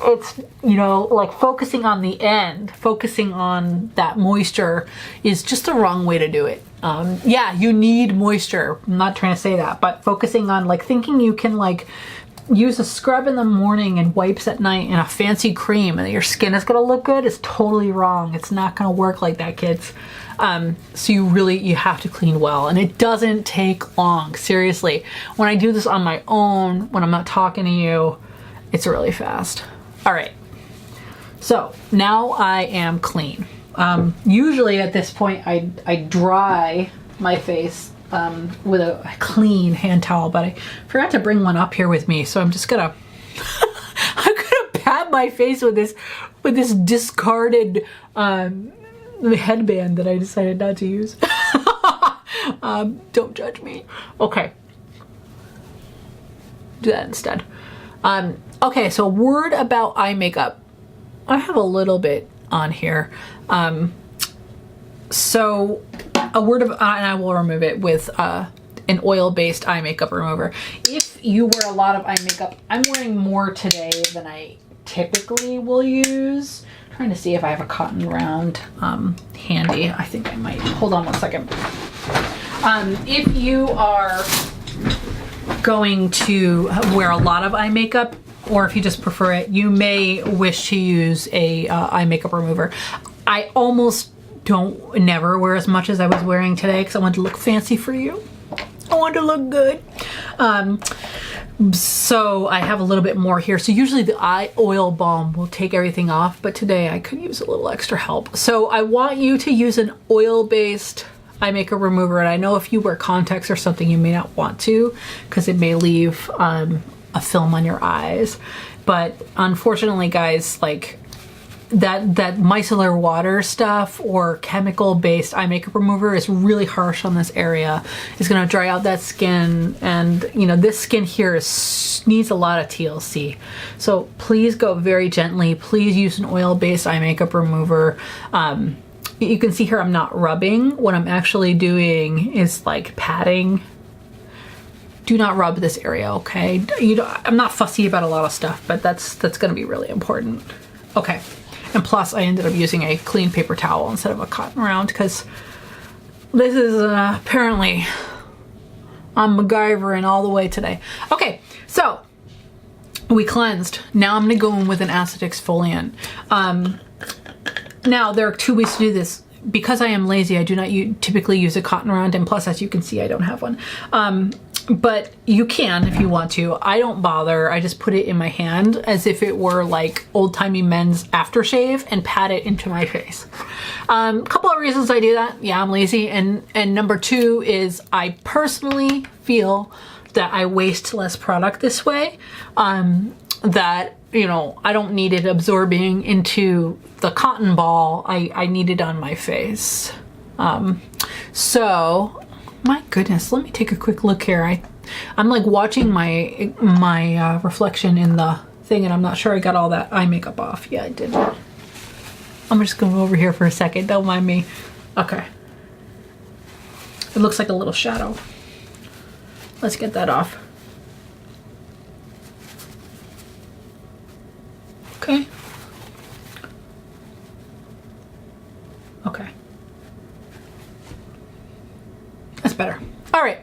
It's, you know, like focusing on the end, focusing on that moisture is just the wrong way to do it. Yeah, you need moisture. I'm not trying to say that, but focusing on like thinking you can like use a scrub in the morning and wipes at night and a fancy cream and your skin is gonna look good is totally wrong. It's not gonna work like that, kids. So you have to clean well, and it doesn't take long. Seriously, when I do this on my own, when I'm not talking to you, it's really fast. All right, so now I am clean. Usually at this point I dry my face with a clean hand towel, but I forgot to bring one up here with me, so I'm just gonna I'm gonna pat my face with this discarded headband that I decided not to use. Don't judge me. Okay, do that instead. Okay, so a word about eye makeup. I have a little bit on here. So a word of, and I will remove it with an oil-based eye makeup remover. If you wear a lot of eye makeup, I'm wearing more today than I typically will use. I'm trying to see if I have a cotton round handy. I think I might. Hold on one second. If you are going to wear a lot of eye makeup, or if you just prefer it, you may wish to use a eye makeup remover. I almost never wear as much as I was wearing today because I wanted to look fancy for you. I wanted to look good. So I have a little bit more here. So usually the eye oil balm will take everything off, but today I could use a little extra help. So I want you to use an oil-based eye makeup remover. And I know if you wear contacts or something, you may not want to because it may leave a film on your eyes. But unfortunately, guys, like that micellar water stuff or chemical based eye makeup remover is really harsh on this area. It's going to dry out that skin, and you know, this skin here needs a lot of TLC. So please go very gently. Please use an oil based eye makeup remover. You can see here I'm not rubbing. What I'm actually doing is like patting. Do not rub this area, okay? I'm not fussy about a lot of stuff, but that's going to be really important. Okay, and plus I ended up using a clean paper towel instead of a cotton round because this is apparently I'm MacGyvering all the way today. Okay, so we cleansed. Now I'm going to go in with an acid exfoliant. Now there are 2 ways to do this. Because I am lazy, I do not typically use a cotton round, and plus, as you can see, I don't have one. But you can if you want to. I don't bother. I just put it in my hand as if it were like old-timey men's aftershave and pat it into my face. A couple of reasons I do that. Yeah, I'm lazy. And number 2 is I personally feel that I waste less product this way, that, you know, I don't need it absorbing into the cotton ball. I need it on my face. So, my goodness, let me take a quick look here. I'm like watching my reflection in the thing, and I'm not sure I got all that eye makeup off. Yeah, I did. I'm just going over here for a second. Don't mind me. Okay. It looks like a little shadow. Let's get that off. Okay. Okay. That's better. All right.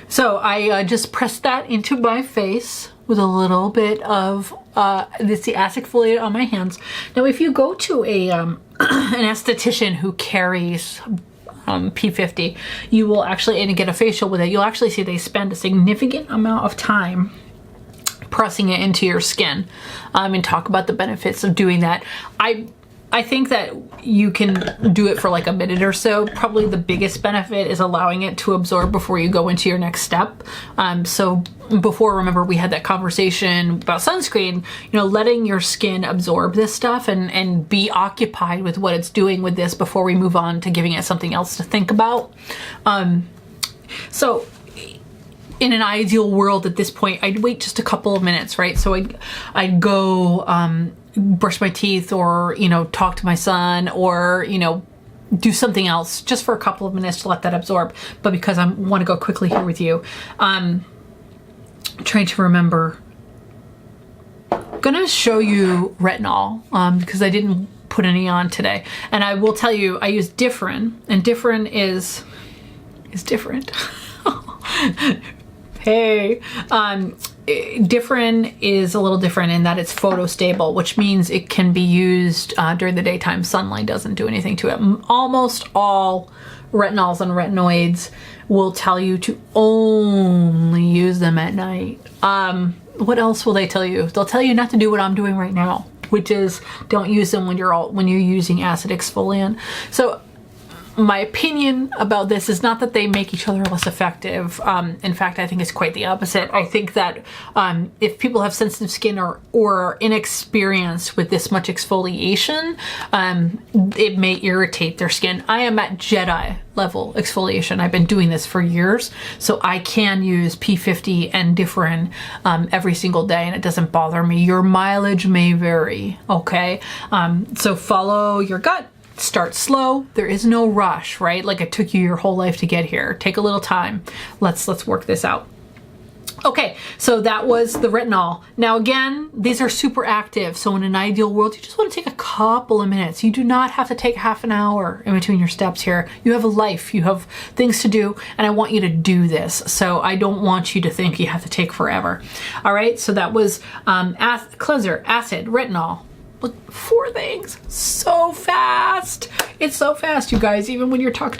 So I just pressed that into my face with a little bit of this the acid exfoliant on my hands. Now, if you go to an esthetician who carries P50, you will actually, and get a facial with it, you'll actually see they spend a significant amount of time pressing it into your skin, and talk about the benefits of doing that. I think that you can do it for like a minute or so. Probably the biggest benefit is allowing it to absorb before you go into your next step. So before, remember, we had that conversation about sunscreen, you know, letting your skin absorb this stuff and be occupied with what it's doing with this before we move on to giving it something else to think about. So in an ideal world at this point, I'd wait just a couple of minutes, right? So I'd go brush my teeth, or, you know, talk to my son, or, you know, do something else just for a couple of minutes to let that absorb. But because I want to go quickly here with you, I'm trying to remember. I'm gonna show you retinol because I didn't put any on today, and I will tell you I use Differin, and Differin is different. Hey, Differin is a little different in that it's photostable, which means it can be used during the daytime. Sunlight doesn't do anything to it. Almost all retinols and retinoids will tell you to only use them at night. What else will they tell you? They'll tell you not to do what I'm doing right now, which is don't use them when you're using acid exfoliant. So my opinion about this is not that they make each other less effective. In fact, I think it's quite the opposite. I think that if people have sensitive skin or are inexperienced with this much exfoliation, it may irritate their skin. I am at Jedi level exfoliation. I've been doing this for years, so I can use P50 and Differin every single day, and it doesn't bother me. Your mileage may vary, okay? So follow your gut. Start slow. There is no rush, right? Like it took you your whole life to get here. Take a little time. Let's work this out. Okay, so that was the retinol. Now again, these are super active. So in an ideal world, you just want to take a couple of minutes. You do not have to take half an hour in between your steps here. You have a life, you have things to do, and I want you to do this. So I don't want you to think you have to take forever. All right, so that was cleanser, acid, retinol. Look, 4 things. So fast. It's so fast, you guys, even when you're talk.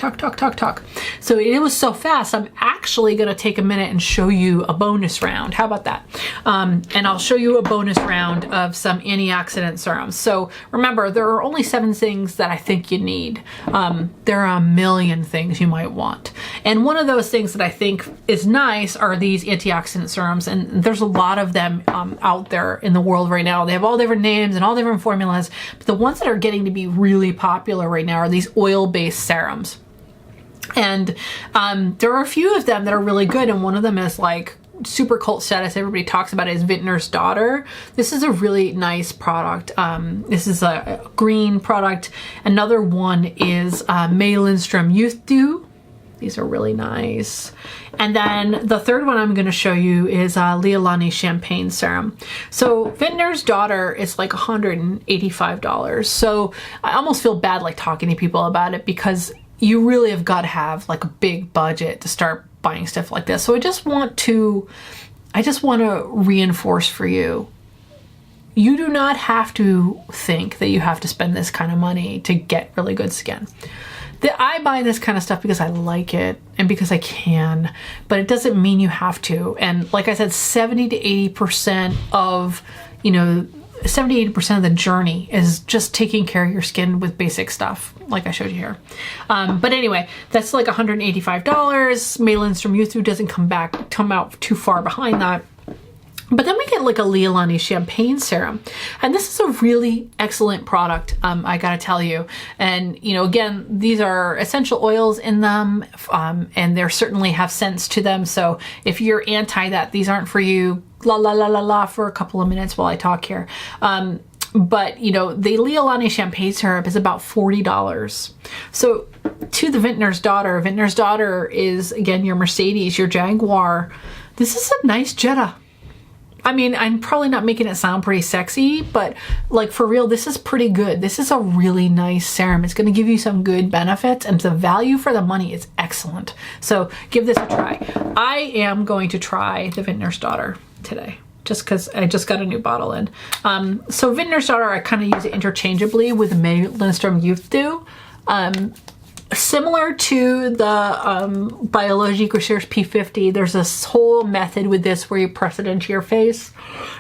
So it was so fast, I'm actually going to take a minute and show you a bonus round. How about that? And I'll show you a bonus round of some antioxidant serums. So remember, there are only 7 things that I think you need. There are a million things you might want. And one of those things that I think is nice are these antioxidant serums. And there's a lot of them out there in the world right now. They have all different names and all different formulas, but the ones that are getting to be really popular right now are these oil-based serums. And there are a few of them that are really good, and one of them is like super cult status. Everybody talks about it, is Vintner's Daughter. This is a really nice product. This is a green product. Another one is May Lindstrom Youth Dew. These are really nice. And then the third one I'm going to show you is Leilani Champagne Serum. So Vintner's Daughter is like $185. So I almost feel bad like talking to people about it, because you really have got to have like a big budget to start buying stuff like this. So I just want to reinforce for you, you do not have to think that you have to spend this kind of money to get really good skin. I buy this kind of stuff because I like it and because I can, but it doesn't mean you have to. And like I said, 70 to 80% of, 70-80% of the journey is just taking care of your skin with basic stuff, like I showed you here. But anyway, that's like $185. Maybelline's from Youthful doesn't come out too far behind that. But then we get like a Leolani Champagne Serum. And this is a really excellent product, I gotta tell you. And, you know, again, these are essential oils in them, and they certainly have scents to them. So if you're anti that, these aren't for you. La la la la la for a couple of minutes while I talk here. But, you know, the Leolani Champagne Syrup is about $40. So to the Vintner's Daughter is, again, your Mercedes, your Jaguar. This is a nice Jetta. I mean, I'm probably not making it sound pretty sexy, but like for real, this is pretty good. This is a really nice serum. It's going to give you some good benefits, and the value for the money is excellent. So give this a try. I am going to try the Vintner's Daughter today, just because I just got a new bottle in. So Vintner's Daughter, I kind of use it interchangeably with the Maybelline Youth Dew. Similar to the Biologique Recherche P50, there's this whole method with this where you press it into your face.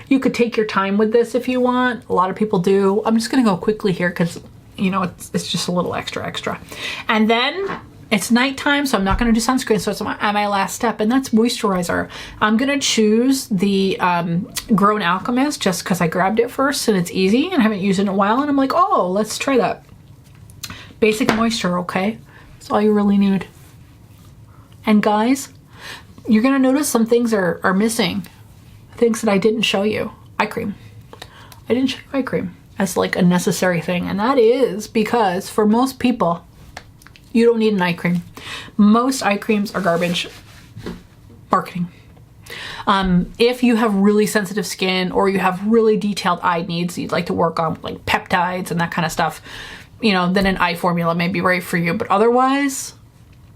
You could take your time with this if you want. A lot of people do. I'm just going to go quickly here because, you know, it's just a little extra. And then it's nighttime, so I'm not going to do sunscreen, so it's my last step, and that's moisturizer. I'm going to choose the Grown Alchemist just because I grabbed it first and it's easy and I haven't used it in a while, and I'm like, oh, let's try that. Basic moisture, okay? That's all you really need. And guys, you're gonna notice some things are missing. Things that I didn't show you. Eye cream. I didn't show you eye cream as like a necessary thing. And that is because for most people, you don't need an eye cream. Most eye creams are garbage marketing. If you have really sensitive skin or you have really detailed eye needs, you'd like to work on like peptides and that kind of stuff, you know, then an eye formula may be right for you. But otherwise,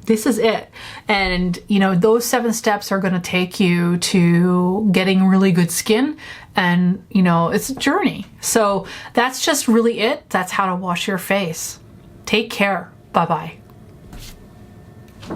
this is it. And, you know, those 7 steps are going to take you to getting really good skin. And, you know, it's a journey. So that's just really it. That's how to wash your face. Take care. Bye-bye.